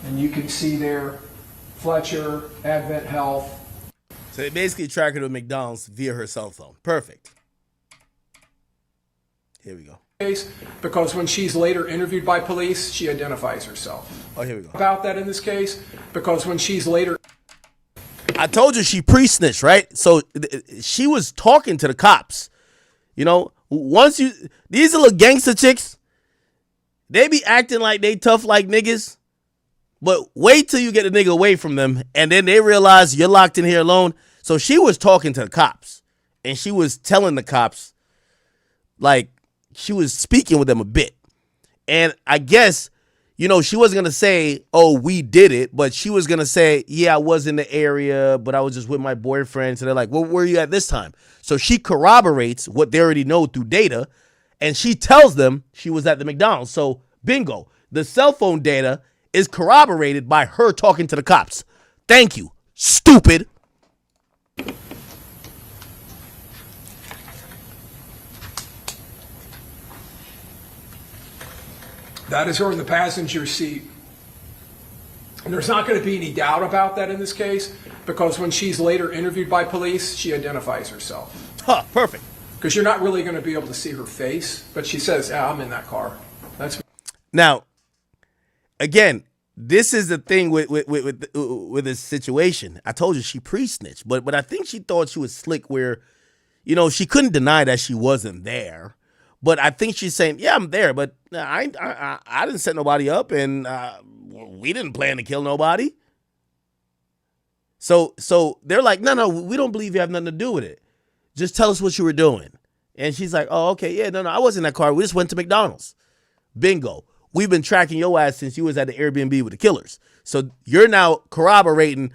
And you can see there, Fletcher, Advent Health. So they basically track her to McDonald's via her cell phone. Perfect. Here we go. Because when she's later interviewed by police, she identifies herself. Oh, here we go. About that in this case, because when she's later... I told you she pre-snitched, right? So she was talking to the cops. You know, these little gangster chicks, they be acting like they tough like niggas, but wait till you get a nigga away from them, and then they realize you're locked in here alone. So she was talking to the cops, and she was telling the cops, like, she was speaking with them a bit. And I guess, you know, she wasn't going to say, oh, we did it, but she was going to say, yeah, I was in the area, but I was just with my boyfriend. So they're like, well, where were you at this time? So she corroborates what they already know through data, and she tells them she was at the McDonald's. So bingo, the cell phone data is corroborated by her talking to the cops. Thank you, stupid. That is her in the passenger seat. And there's not going to be any doubt about that in this case, because when she's later interviewed by police, she identifies herself. Huh, perfect. Because you're not really going to be able to see her face, but she says, yeah, I'm in that car. That's me. Now, again, this is the thing with this situation. I told you she pre-snitched, but I think she thought she was slick where, you know, she couldn't deny that she wasn't there. But I think she's saying, yeah, I'm there, but I didn't set nobody up, and we didn't plan to kill nobody. So they're like, no, we don't believe you have nothing to do with it. Just tell us what you were doing. And she's like, oh, okay, yeah, no, I wasn't in that car. We just went to McDonald's. Bingo. We've been tracking your ass since you was at the Airbnb with the killers. So you're now corroborating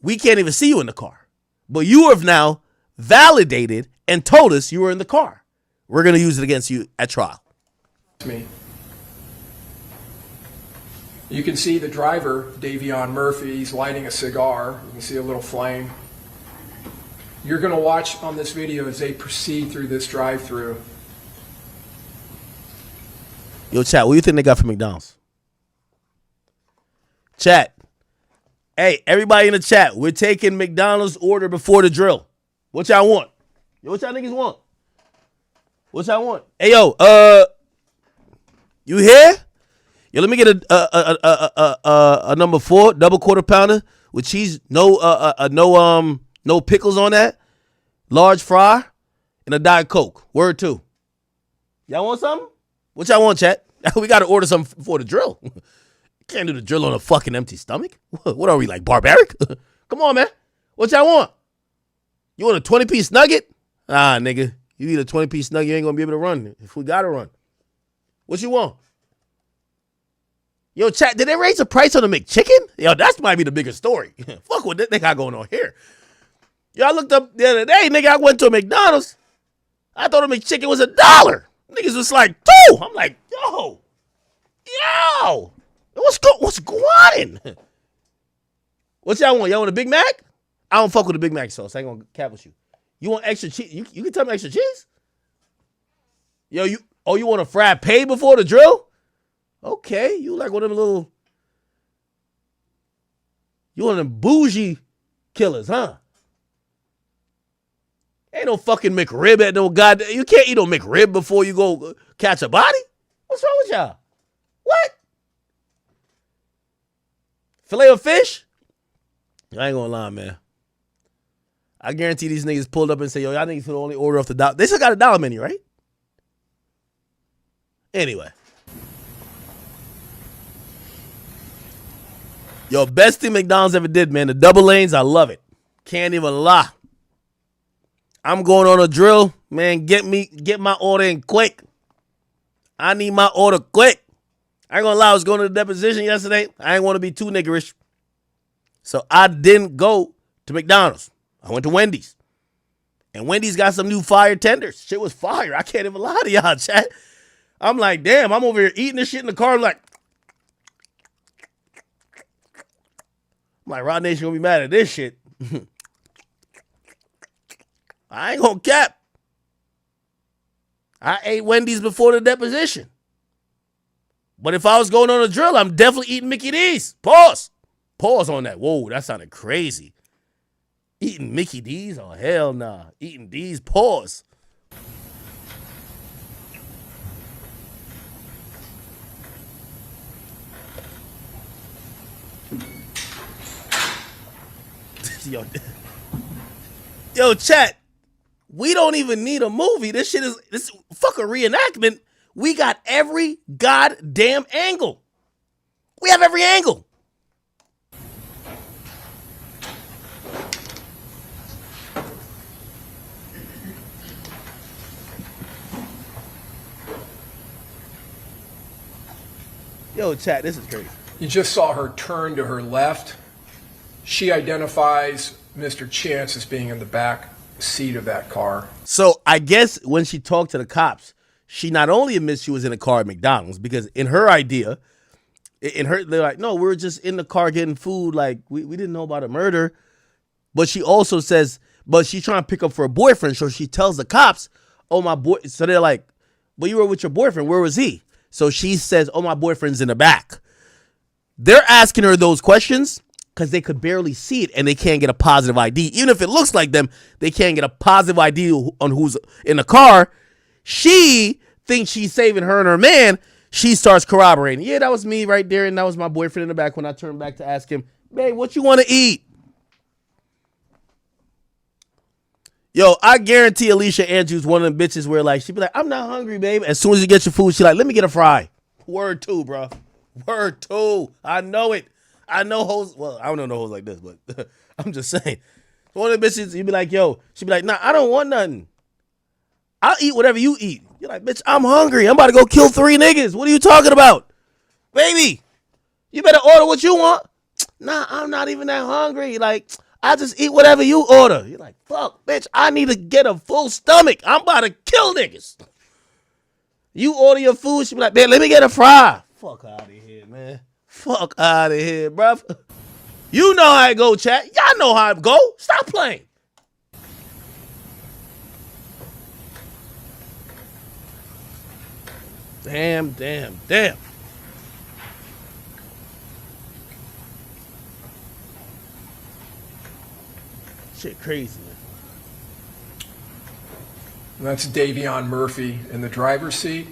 we can't even see you in the car. But you have now validated and told us you were in the car. We're going to use it against you at trial. Me. You can see the driver, Davion Murphy, he's lighting a cigar. You can see a little flame. You're going to watch on this video as they proceed through this drive-through. Yo, chat, what do you think they got from McDonald's? Chat. Hey, everybody in the chat, we're taking McDonald's order before the drill. What y'all want? Yo, what y'all niggas want? What y'all want? Hey, yo, you here? Yo, let me get a number 4 double quarter pounder with cheese, no pickles on that, large fry, and a Diet Coke. Word 2. Y'all want something? What y'all want, chat? We got to order something for the drill. Can't do the drill on a fucking empty stomach. What are we, like, barbaric? Come on, man. What y'all want? You want a 20-piece nugget? Ah, nigga. You eat a 20-piece nugget, you ain't going to be able to run if we got to run. What you want? Yo, chat, did they raise the price on the McChicken? Yo, that might be the bigger story. Fuck what they got going on here. Yo, I looked up the other day, nigga, I went to a McDonald's. I thought a McChicken was $1. Niggas was like, 2. I'm like, yo. What's going on? What y'all want? Y'all want a Big Mac? I don't fuck with a Big Mac sauce. I ain't gonna cap with you. You want extra cheese? You can tell me extra cheese? Yo, you want a fried pay before the drill? Okay, you like one of them little, you one of them bougie killers, huh? Ain't no fucking McRib at no goddamn, you can't eat no McRib before you go catch a body? What's wrong with y'all? What? Filet of fish? I ain't gonna lie, man. I guarantee these niggas pulled up and say, yo, y'all niggas can only order off the dollar. They still got a dollar menu, right? Anyway. Yo, best thing McDonald's ever did, man. The double lanes, I love it. Can't even lie. I'm going on a drill. Man, get my order in quick. I need my order quick. I ain't gonna lie, I was going to the deposition yesterday. I ain't want to be too niggerish. So I didn't go to McDonald's. I went to Wendy's. And Wendy's got some new fire tenders. Shit was fire. I can't even lie to y'all, chat. I'm like, damn, I'm over here eating this shit in the car. I'm like, Rod Nation gonna be mad at this shit. I ain't gonna cap. I ate Wendy's before the deposition. But if I was going on a drill, I'm definitely eating Mickey D's. Pause. Pause on that. Whoa, that sounded crazy. Eating Mickey D's? Oh, hell nah. Eating D's? Pause. Yo, chat. We don't even need a movie. This fuck a reenactment. We got every goddamn angle. We have every angle. Yo, chat, this is crazy. You just saw her turn to her left. She identifies Mr. Chance as being in the back seat of that car. So I guess when she talked to the cops, she not only admits she was in a car at McDonald's, because in her idea, they're like, no, we were just in the car getting food. Like, we didn't know about a murder. But she also says, but she's trying to pick up for a boyfriend. So she tells the cops, oh, my boy. So they're like, but you were with your boyfriend. Where was he? So she says, oh, my boyfriend's in the back. They're asking her those questions because they could barely see it and they can't get a positive ID. Even if it looks like them, they can't get a positive ID on who's in the car. She thinks she's saving her and her man. She starts corroborating. Yeah, that was me right there, and that was my boyfriend in the back when I turned back to ask him, babe, what you want to eat? Yo, I guarantee Alicia Andrews one of them bitches where, like, she'd be like, I'm not hungry, babe. As soon as you get your food, she like, let me get a fry. Word 2, bro. Word 2. I know it. I know hoes. Well, I don't know hoes like this, but I'm just saying. One of the bitches, you'd be like, yo. She'd be like, nah, I don't want nothing. I'll eat whatever you eat. You're like, bitch, I'm hungry. I'm about to go kill 3 niggas. What are you talking about? Baby, you better order what you want. Nah, I'm not even that hungry. Like, I just eat whatever you order. You're like, fuck, bitch, I need to get a full stomach. I'm about to kill niggas. You order your food, she be like, man, let me get a fry. Fuck out of here, man. Fuck out of here, bruv. You know how it go, chat. Y'all know how it go. Stop playing. Damn, damn, damn. Shit crazy, man. And that's Davion Murphy in the driver's seat.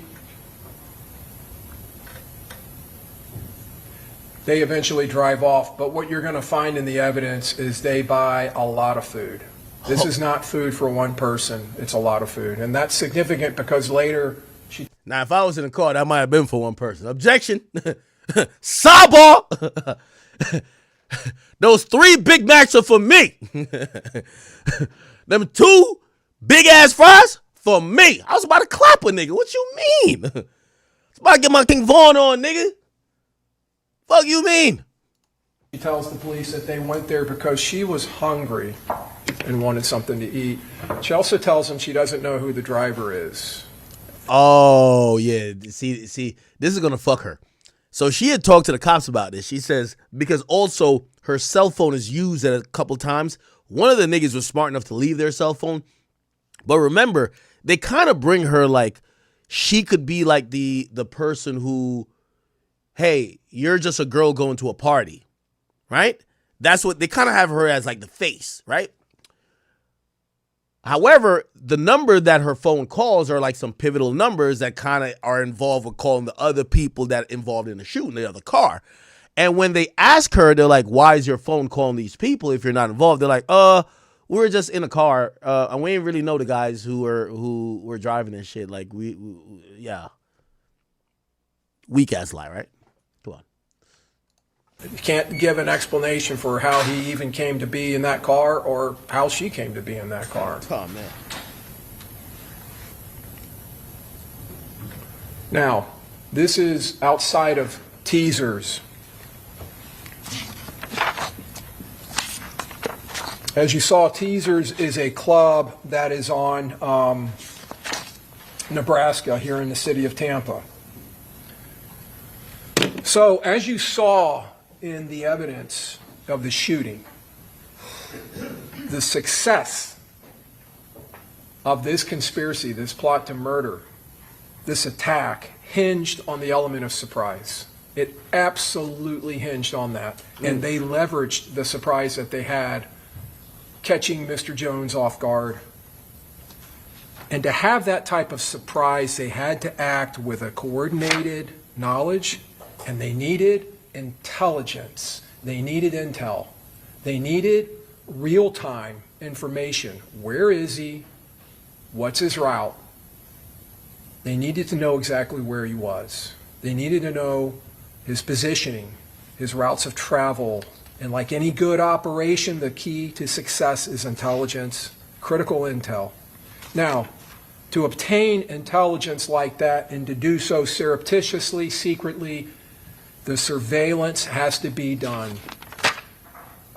They eventually drive off, but what you're going to find in the evidence is they buy a lot of food. This is not food for one person. It's a lot of food. And that's significant because later she... Now, if I was in a car, that might have been for one person. Objection. Sidebar. Those 3 Big Macs are for me. Them 2 big-ass fries for me. I was about to clap a nigga. What you mean? I was about to get my King Vaughn on, nigga. Fuck you mean? She tells the police that they went there because she was hungry and wanted something to eat. She also tells them she doesn't know who the driver is. Oh, yeah. See, this is going to fuck her. So she had talked to the cops about this. She says, because also her cell phone is used at a couple times. One of the niggas was smart enough to leave their cell phone. But remember, they kind of bring her like she could be like the person who, hey, you're just a girl going to a party, right? That's what they kind of have her as, like the face, right? However, the number that her phone calls are like some pivotal numbers that kind of are involved with calling the other people that involved in the shooting, the other car. And when they ask her, they're like, why is your phone calling these people if you're not involved? They're like, we were just in a car, and we didn't really know the guys who were driving and shit. Like, yeah. Weak ass lie, right? Come on. You can't give an explanation for how he even came to be in that car or how she came to be in that car. Oh, man. Now, this is outside of teasers. As you saw, Teasers is a club that is on Nebraska here in the city of Tampa. So, as you saw in the evidence of the shooting, the success of this conspiracy, this plot to murder, this attack, hinged on the element of surprise. It absolutely hinged on that. And they leveraged the surprise that they had catching Mr. Jones off guard. And to have that type of surprise, they had to act with a coordinated knowledge, and they needed intelligence. They needed intel. They needed real-time information. Where is he? What's his route? They needed to know exactly where he was. They needed to know his positioning, his routes of travel. And like any good operation, the key to success is intelligence, critical intel. Now, to obtain intelligence like that and to do so surreptitiously, secretly, the surveillance has to be done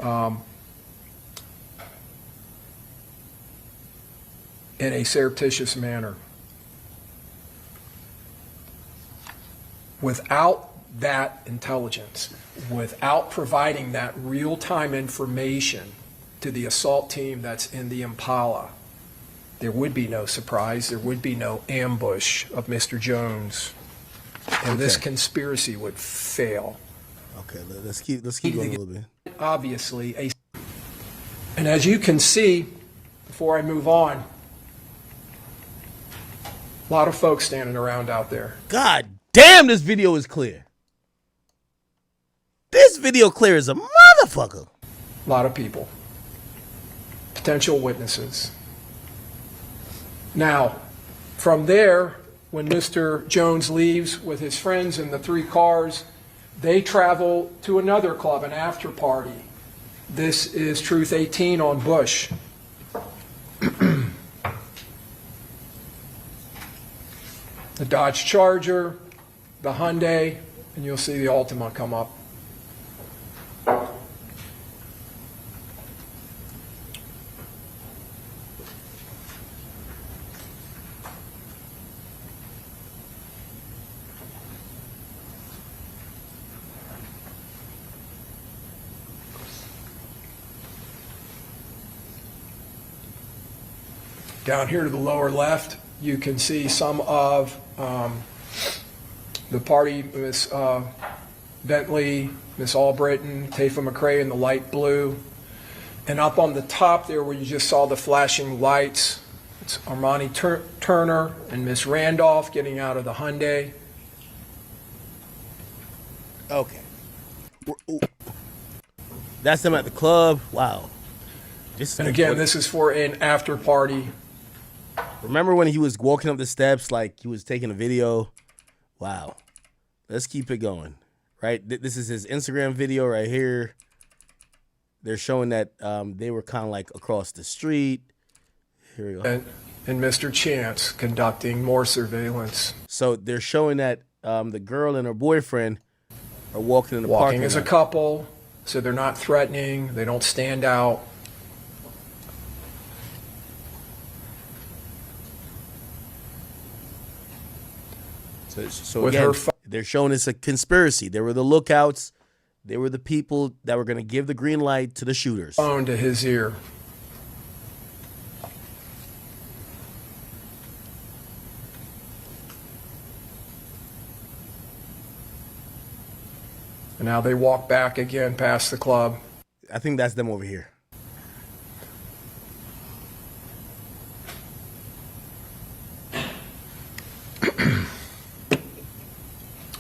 in a surreptitious manner. Without that intelligence, without providing that real-time information to the assault team that's in the Impala, there would be no surprise, there would be no ambush of Mr. Jones, and this conspiracy would fail. Okay, let's keep going a little bit. Obviously, and as you can see, before I move on, a lot of folks standing around out there. God damn, this video is clear. This video clear as a motherfucker. A lot of people. Potential witnesses. Now, from there, when Mr. Jones leaves with his friends in the 3 cars, they travel to another club, an after party. This is Truth 18 on Bush. The Dodge Charger, the Hyundai, and you'll see the Altima come up. Down here to the lower left, you can see some of The party, Miss Bentley, Miss Albritton, Tafa McRae in the light blue. And up on the top there where you just saw the flashing lights, it's Armani Turner and Miss Randolph getting out of the Hyundai. Okay. That's them at the club. Wow. And again, this is for an after party. Remember when he was walking up the steps like he was taking a video? Wow. Let's keep it going. Right? This is his Instagram video right here. They're showing that they were kind of like across the street. Here we go. And Mr. Chance conducting more surveillance. So they're showing that the girl and her boyfriend are walking in the parking lot. Walking as a couple, so they're not threatening. They don't stand out. So again, they're showing us a conspiracy. They were the lookouts. They were the people that were going to give the green light to the shooters. Phone to his ear. And now they walk back again past the club. I think that's them over here.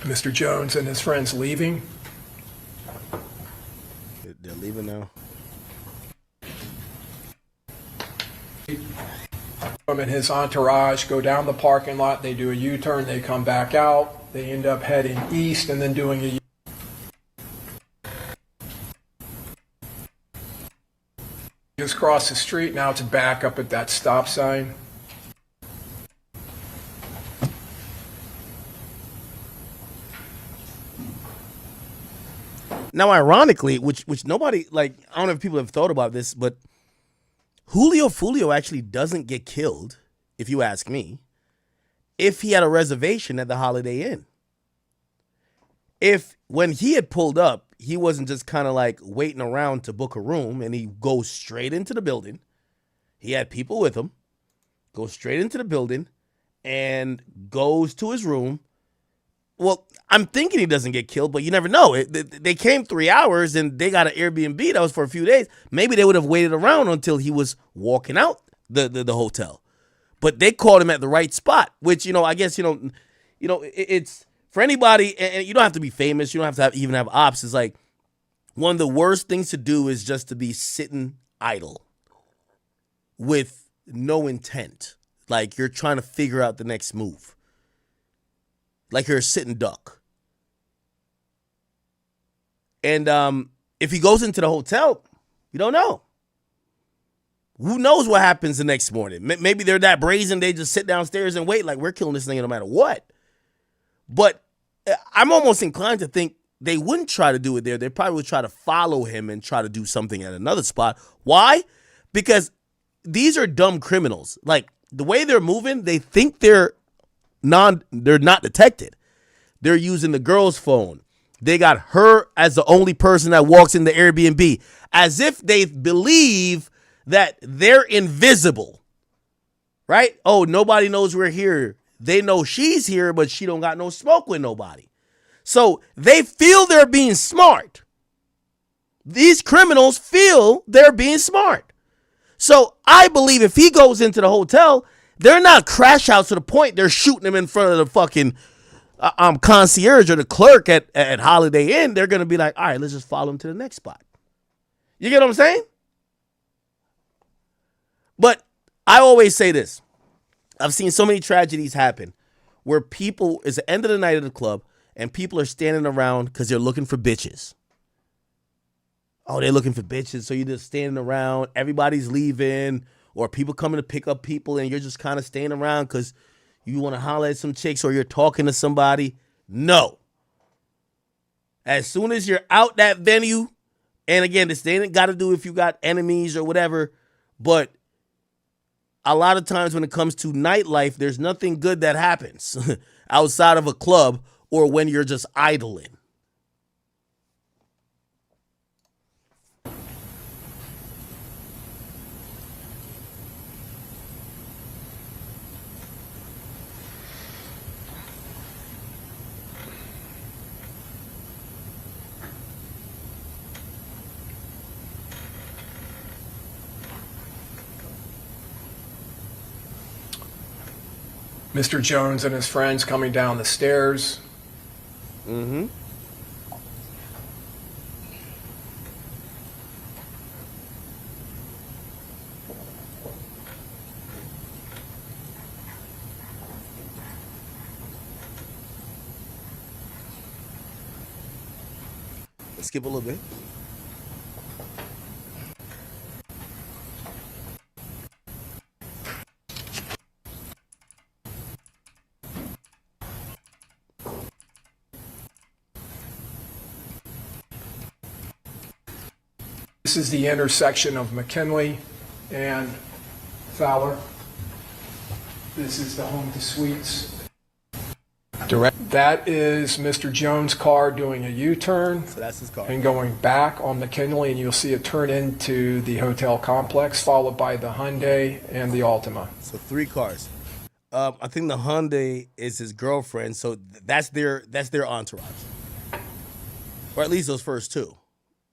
Mr. Jones and his friends leaving. They're leaving now. Him and his entourage go down the parking lot. They do a U-turn. They come back out. They end up heading east and then doing a just cross the street now to back up at that stop sign. Now, ironically, which nobody, like, I don't know if people have thought about this, but Foolio actually doesn't get killed, if you ask me, if he had a reservation at the Holiday Inn. If when he had pulled up, he wasn't just kind of like waiting around to book a room and he goes straight into the building. He had people with him, goes straight into the building and goes to his room. Well, I'm thinking he doesn't get killed, but you never know. They came 3 hours and they got an Airbnb that was for a few days. Maybe they would have waited around until he was walking out the hotel. But they caught him at the right spot, which, I guess, it's for anybody, and you don't have to be famous. You don't have to even have ops. It's like one of the worst things to do is just to be sitting idle with no intent. Like you're trying to figure out the next move. Like you're a sitting duck. And if he goes into the hotel, you don't know. Who knows what happens the next morning? Maybe they're that brazen, they just sit downstairs and wait like we're killing this thing no matter what. But I'm almost inclined to think they wouldn't try to do it there. They probably would try to follow him and try to do something at another spot. Why? Because these are dumb criminals. Like the way they're moving, they think they're not detected. They're using the girl's phone. They got her as the only person that walks in the Airbnb, as if they believe that they're invisible, right? Oh, nobody knows we're here. They know she's here, but she don't got no smoke with nobody. So they feel they're being smart. These criminals feel they're being smart. So I believe if he goes into the hotel, they're not crash outs to the point they're shooting him in front of the fucking concierge or the clerk at Holiday Inn. They're going to be like, all right, let's just follow him to the next spot. You get what I'm saying? But I always say this. I've seen so many tragedies happen where people, it's the end of the night at the club and people are standing around because they're looking for bitches. Oh, they're looking for bitches. So you're just standing around. Everybody's leaving. Or people coming to pick up people and you're just kind of staying around because you want to holler at some chicks or you're talking to somebody. No. As soon as you're out that venue, and again, this ain't got to do if you got enemies or whatever, but a lot of times when it comes to nightlife, there's nothing good that happens outside of a club or when you're just idling. Mr. Jones and his friends coming down the stairs. Mm-hmm. Let's skip a little bit. This is the intersection of McKinley and Fowler. This is the home to suites. That is Mr. Jones' car doing a U-turn. So that's his car. And going back on McKinley, and you'll see it turn into the hotel complex, followed by the Hyundai and the Altima. So 3 cars. I think the Hyundai is his girlfriend, so that's their entourage, or at least those first 2.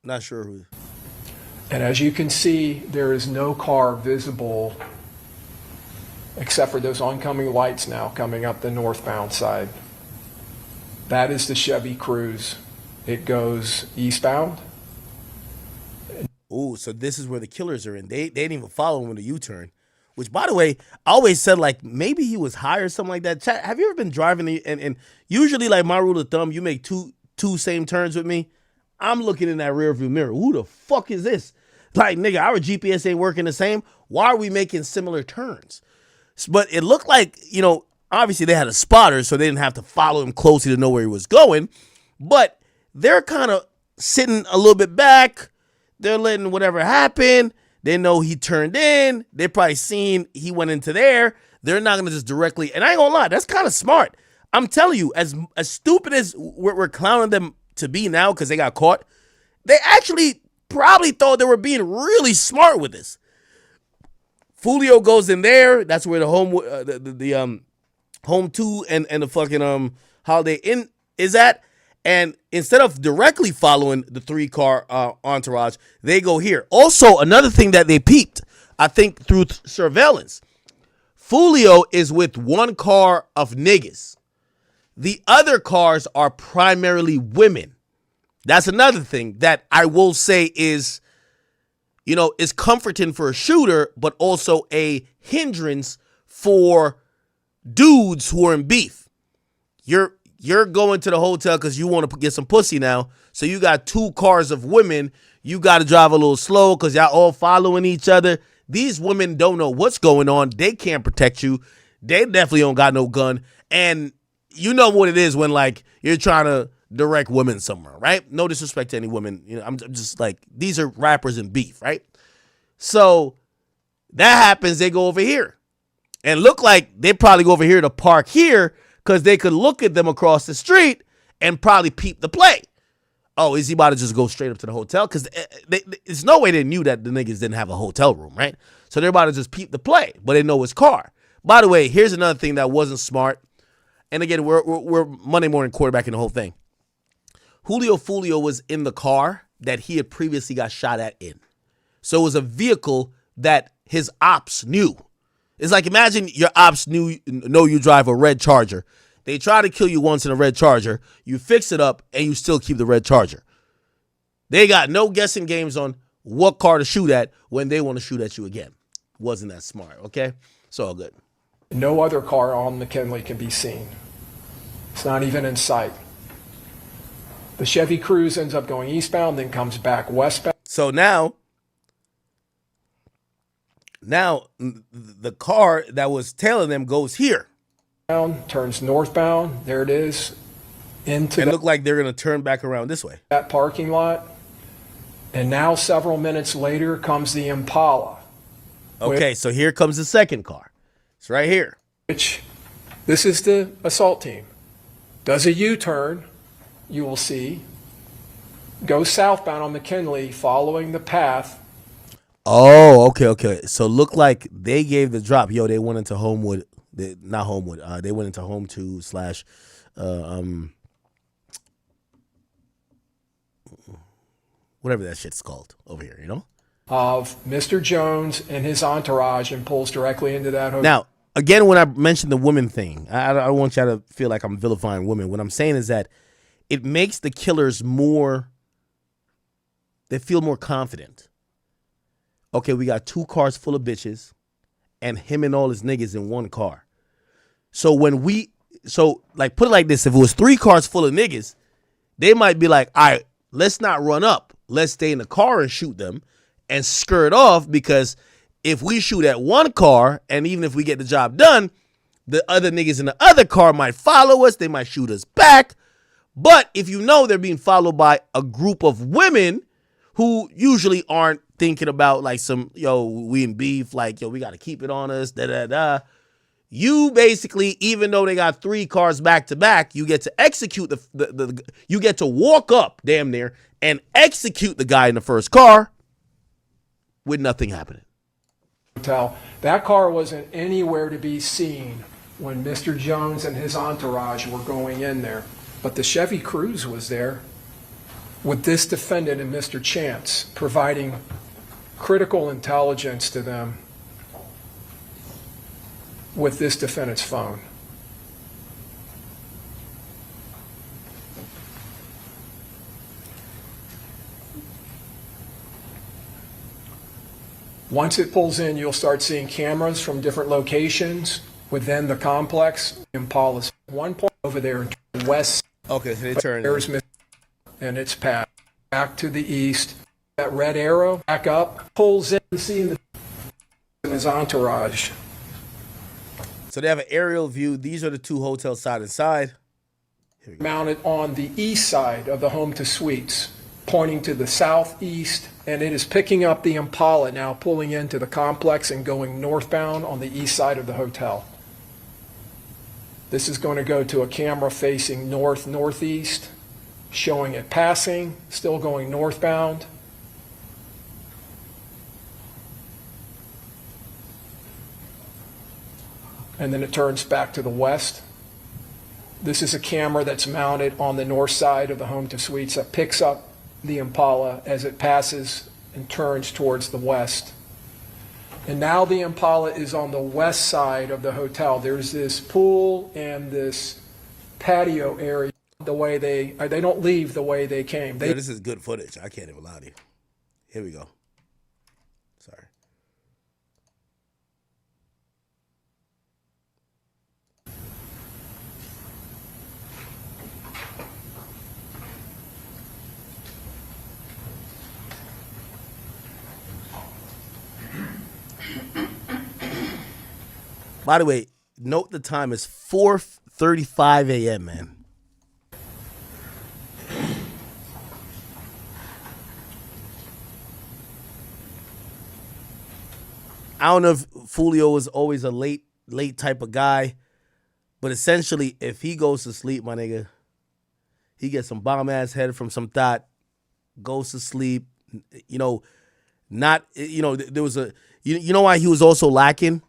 Not sure who. And as you can see, there is no car visible except for those oncoming lights now coming up the northbound side. That is the Chevy Cruze. It goes eastbound. Ooh, so this is where the killers are in. They didn't even follow him in the U-turn. Which, by the way, I always said, like, maybe he was high or something like that. Chat, have you ever been driving and usually, like, my rule of thumb, you make two same turns with me, I'm looking in that rear view mirror. Who the fuck is this? Like, nigga, our GPS ain't working the same. Why are we making similar turns? But it looked like, obviously they had a spotter, so they didn't have to follow him closely to know where he was going. But they're kind of sitting a little bit back. They're letting whatever happen. They know he turned in. They probably seen he went into there. They're not going to just directly. And I ain't going to lie, that's kind of smart. I'm telling you, as stupid as we're clowning them to be now because they got caught, they actually probably thought they were being really smart with this. Foolio goes in there. That's where the home 2 and the fucking Holiday Inn is at. And instead of directly following the 3-car entourage, they go here. Also, another thing that they peeped, I think through surveillance, Foolio is with 1 car of niggas. The other cars are primarily women. That's another thing that I will say is, is comforting for a shooter, but also a hindrance for dudes who are in beef. You're going to the hotel because you want to get some pussy now. So you got 2 cars of women. You got to drive a little slow because y'all all following each other. These women don't know what's going on. They can't protect you. They definitely don't got no gun. And you know what it is when, like, you're trying to direct women somewhere, right? No disrespect to any women. I'm just like, these are rappers in beef, right? So that happens. They go over here and look like they probably go over here to park here, because they could look at them across the street and probably peep the play. Oh, is he about to just go straight up to the hotel? Because there's no way they knew that the niggas didn't have a hotel room, right? So they're about to just peep the play, but they know his car. By the way, here's another thing that wasn't smart. And again, we're Monday morning quarterbacking the whole thing. Julio Foolio was in the car that he had previously got shot at in. So it was a vehicle that his ops knew. It's like, imagine your ops know you drive a red Charger. They try to kill you once in a red Charger. You fix it up, and you still keep the red Charger. They got no guessing games on what car to shoot at when they want to shoot at you again. Wasn't that smart, okay? It's all good. No other car on McKinley can be seen. It's not even in sight. The Chevy Cruze ends up going eastbound, then comes back westbound. So now the car that was tailing them goes here. Turns northbound. There it is. It looked like they're going to turn back around this way. That parking lot. And now several minutes later comes the Impala. Okay, so here comes the second car. It's right here. This is the assault team. Does a U-turn, you will see. Goes southbound on McKinley, following the path. Oh, okay. So look like they gave the drop. Yo, they went into Homewood. Not Homewood. They went into Home 2 / whatever that shit's called over here, Of Mr. Jones and his entourage, and pulls directly into that hotel. Now, again, when I mentioned the woman thing, I don't want y'all to feel like I'm vilifying women. What I'm saying is that it makes the killers more, they feel more confident. Okay, we got 2 cars full of bitches and him and all his niggas in 1 car. So like, put it like this. If it was 3 cars full of niggas, they might be like, all right, let's not run up. Let's stay in the car and shoot them and skirt off, because if we shoot at 1 car and even if we get the job done, the other niggas in the other car might follow us. They might shoot us back. But if you know they're being followed by a group of women who usually aren't thinking about like some, yo, we in beef, like, yo, we got to keep it on us, da-da-da. You basically, even though they got 3 cars back to back, you get to execute you get to walk up damn near and execute the guy in the first car with nothing happening. That car wasn't anywhere to be seen when Mr. Jones and his entourage were going in there. But the Chevy Cruze was there with this defendant and Mr. Chance providing critical intelligence to them with this defendant's phone. Once it pulls in, you'll start seeing cameras from different locations within the complex. Impala's one point over there in west. Okay, so they turn. There's Mr. And it's passed back to the east. That red arrow back up, pulls in, seeing the his entourage. So they have an aerial view. These are the 2 hotels side and side. Mounted on the east side of the home to suites, pointing to the southeast, and it is picking up the Impala now, pulling into the complex and going northbound on the east side of the hotel. This is going to go to a camera facing north-northeast, showing it passing, still going northbound. And then it turns back to the west. This is a camera that's mounted on the north side of the home to suites that picks up the Impala as it passes and turns towards the west. And now the Impala is on the west side of the hotel. There's this pool and this patio area. The way they don't leave the way they came. Yo, this is good footage. I can't even lie to you. Here we go. Sorry. By the way, note the time is 4:35 a.m., man. I don't know if Foolio was always a late type of guy, but essentially, if he goes to sleep, my nigga, he gets some bomb ass head from some thought, goes to sleep. You know, there was a, you know why he was also lacking?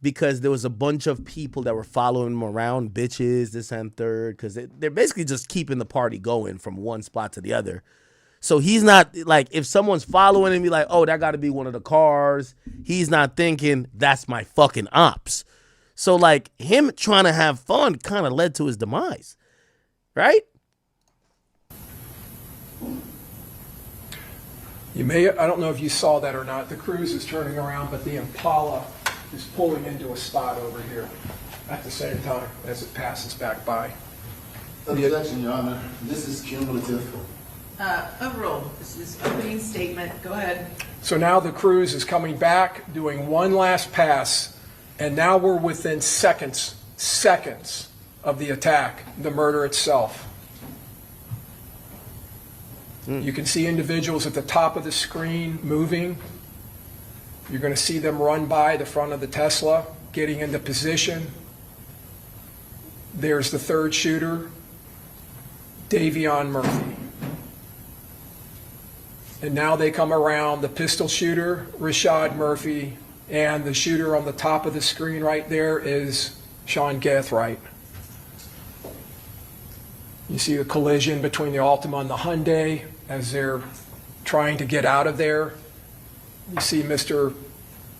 Because there was a bunch of people that were following him around, bitches, this and third, because they're basically just keeping the party going from one spot to the other. So he's not, like, if someone's following him, be like, oh, that got to be one of the cars. He's not thinking, that's my fucking ops. So, like, him trying to have fun kind of led to his demise, right? You may, I don't know if you saw that or not. The Cruze is turning around, but the Impala is pulling into a spot over here at the same time as it passes back by. Objection, Your Honor. This is cumulative. Overruled. This is opening statement. Go ahead. So now the Cruze is coming back, doing one last pass, and now we're within seconds of the attack, the murder itself. You can see individuals at the top of the screen moving. You're going to see them run by the front of the Tesla, getting into position. There's the third shooter, Davion Murphy. And now they come around the pistol shooter, Rashad Murphy, and the shooter on the top of the screen right there is Sean Gathright. You see the collision between the Altima and the Hyundai as they're trying to get out of there. You see Mr.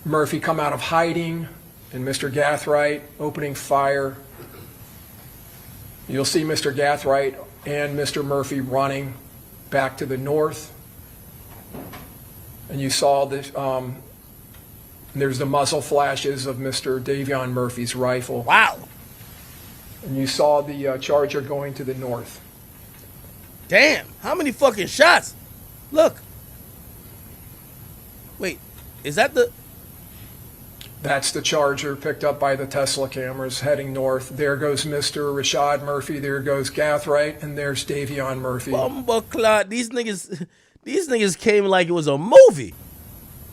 Murphy come out of hiding and Mr. Gathright opening fire. You'll see Mr. Gathright and Mr. Murphy running back to the north. And you saw this, there's the muzzle flashes of Mr. Davion Murphy's rifle. Wow. And you saw the Charger going to the north. Damn. How many fucking shots? Look. Wait. Is that the... That's the Charger picked up by the Tesla cameras heading north. There goes Mr. Rashad Murphy. There goes Gathright. And there's Davion Murphy. Bumbleclot. These niggas came like it was a movie.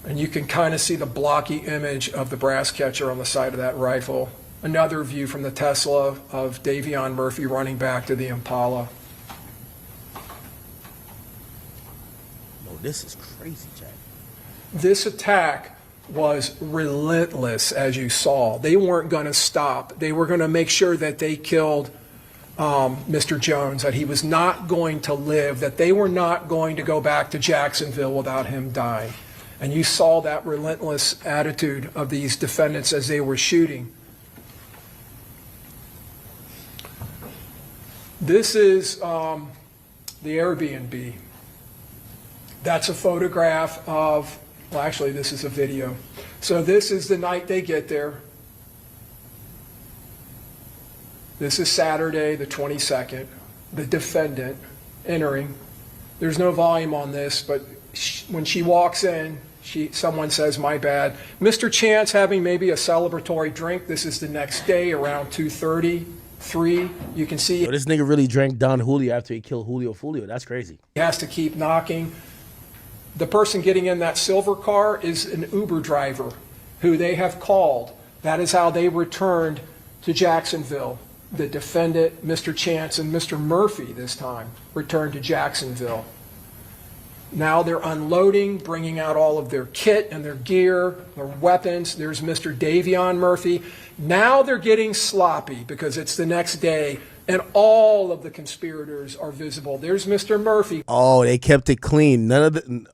And you can kind of see the blocky image of the brass catcher on the side of that rifle. Another view from the Tesla of Davion Murphy running back to the Impala. No, this is crazy, Jack. This attack was relentless, as you saw. They weren't going to stop. They were going to make sure that they killed Mr. Jones, that he was not going to live, that they were not going to go back to Jacksonville without him dying. And you saw that relentless attitude of these defendants as they were shooting. This is the Airbnb. That's a photograph of, well, actually, this is a video. So this is the night they get there. This is Saturday, the 22nd. The defendant entering. There's no volume on this, but when she walks in, someone says, "My bad." Mr. Chance having maybe a celebratory drink. This is the next day around 2:30, 3. You can see Yo, this nigga really drank Don Julio after he killed Julio Foolio. That's crazy. he has to keep knocking. The person getting in that silver car is an Uber driver who they have called. That is how they returned to Jacksonville. The defendant, Mr. Chance, and Mr. Murphy this time returned to Jacksonville. Now they're unloading, bringing out all of their kit and their gear, their weapons. There's Mr. Davion Murphy. Now they're getting sloppy because it's the next day and all of the conspirators are visible. There's Mr. Murphy. Oh, they kept it clean.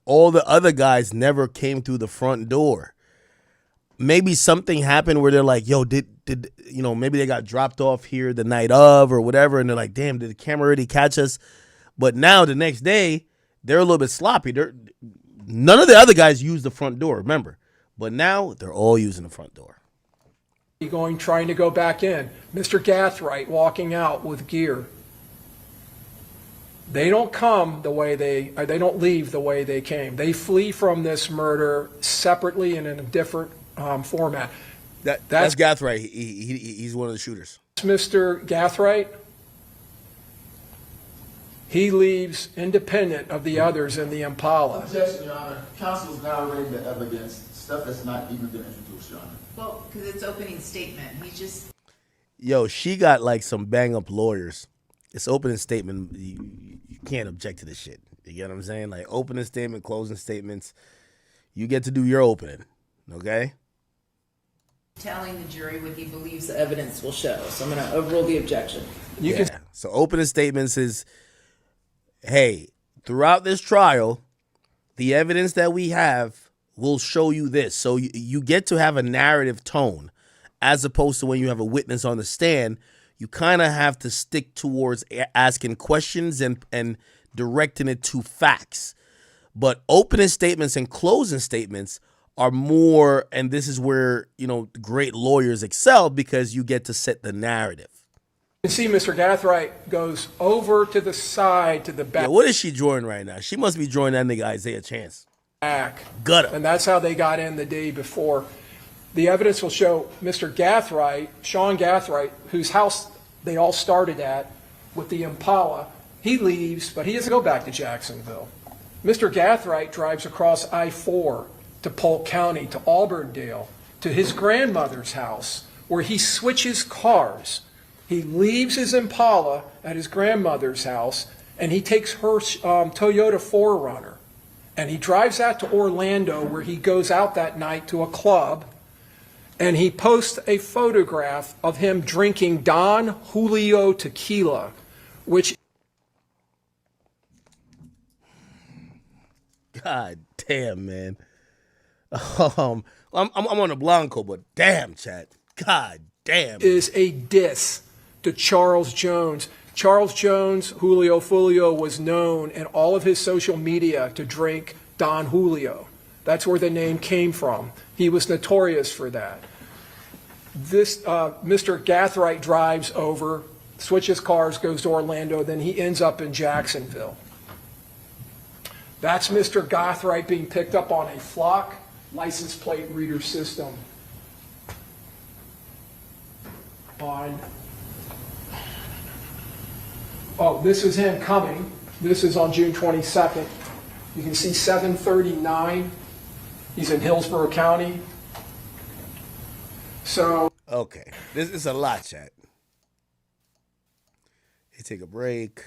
All the other guys never came through the front door. Maybe something happened where they're like, yo, did maybe they got dropped off here the night of or whatever, and they're like, damn, did the camera already catch us? But now the next day, they're a little bit sloppy. None of the other guys used the front door, remember. But now they're all using the front door. Trying to go back in. Mr. Gathright walking out with gear. They don't they don't leave the way they came. They flee from this murder separately and in a different format. That's Gathright. He's one of the shooters. Mr. Gathright. He leaves independent of the others in the Impala. Objection, Your Honor. Counsel is now reading the evidence. Stuff that's not even been introduced, Your Honor. Well, because it's opening statement. He's just. Yo, she got like some bang up lawyers. It's opening statement. You can't object to this shit. You get what I'm saying? Like opening statement, closing statements. You get to do your opening. Okay? Telling the jury what he believes the evidence will show. So I'm going to overrule the objection. So opening statements is, hey, throughout this trial, the evidence that we have will show you this. So you get to have a narrative tone as opposed to when you have a witness on the stand. You kind of have to stick towards asking questions and directing it to facts. But opening statements and closing statements are more, and this is where, great lawyers excel because you get to set the narrative. You can see Mr. Gathright goes over to the side, to the back. Yeah, what is she drawing right now? She must be drawing that nigga Isaiah Chance. Gutter. And that's how they got in the day before. The evidence will show Mr. Gathright, Sean Gathright, whose house they all started at with the Impala. He leaves, but he doesn't go back to Jacksonville. Mr. Gathright drives across I-4 to Polk County, to Auburndale, to his grandmother's house, where he switches cars. He leaves his Impala at his grandmother's house, and he takes her Toyota 4Runner, and he drives out to Orlando, where he goes out that night to a club, and he posts a photograph of him drinking Don Julio tequila, which... God damn, man. I'm on a Blanco, but damn, chat. God damn. Is a diss to Charles Jones. Charles Jones, Julio Foolio, was known in all of his social media to drink Don Julio. That's where the name came from. He was notorious for that. This Mr. Gathright drives over, switches cars, goes to Orlando, then he ends up in Jacksonville. That's Mr. Gathright being picked up on a flock license plate reader system on. Oh, this is him coming. This is on June 22nd. You can see 739. He's in Hillsborough County. So. Okay. This is a lot, chat. Hey, take a break.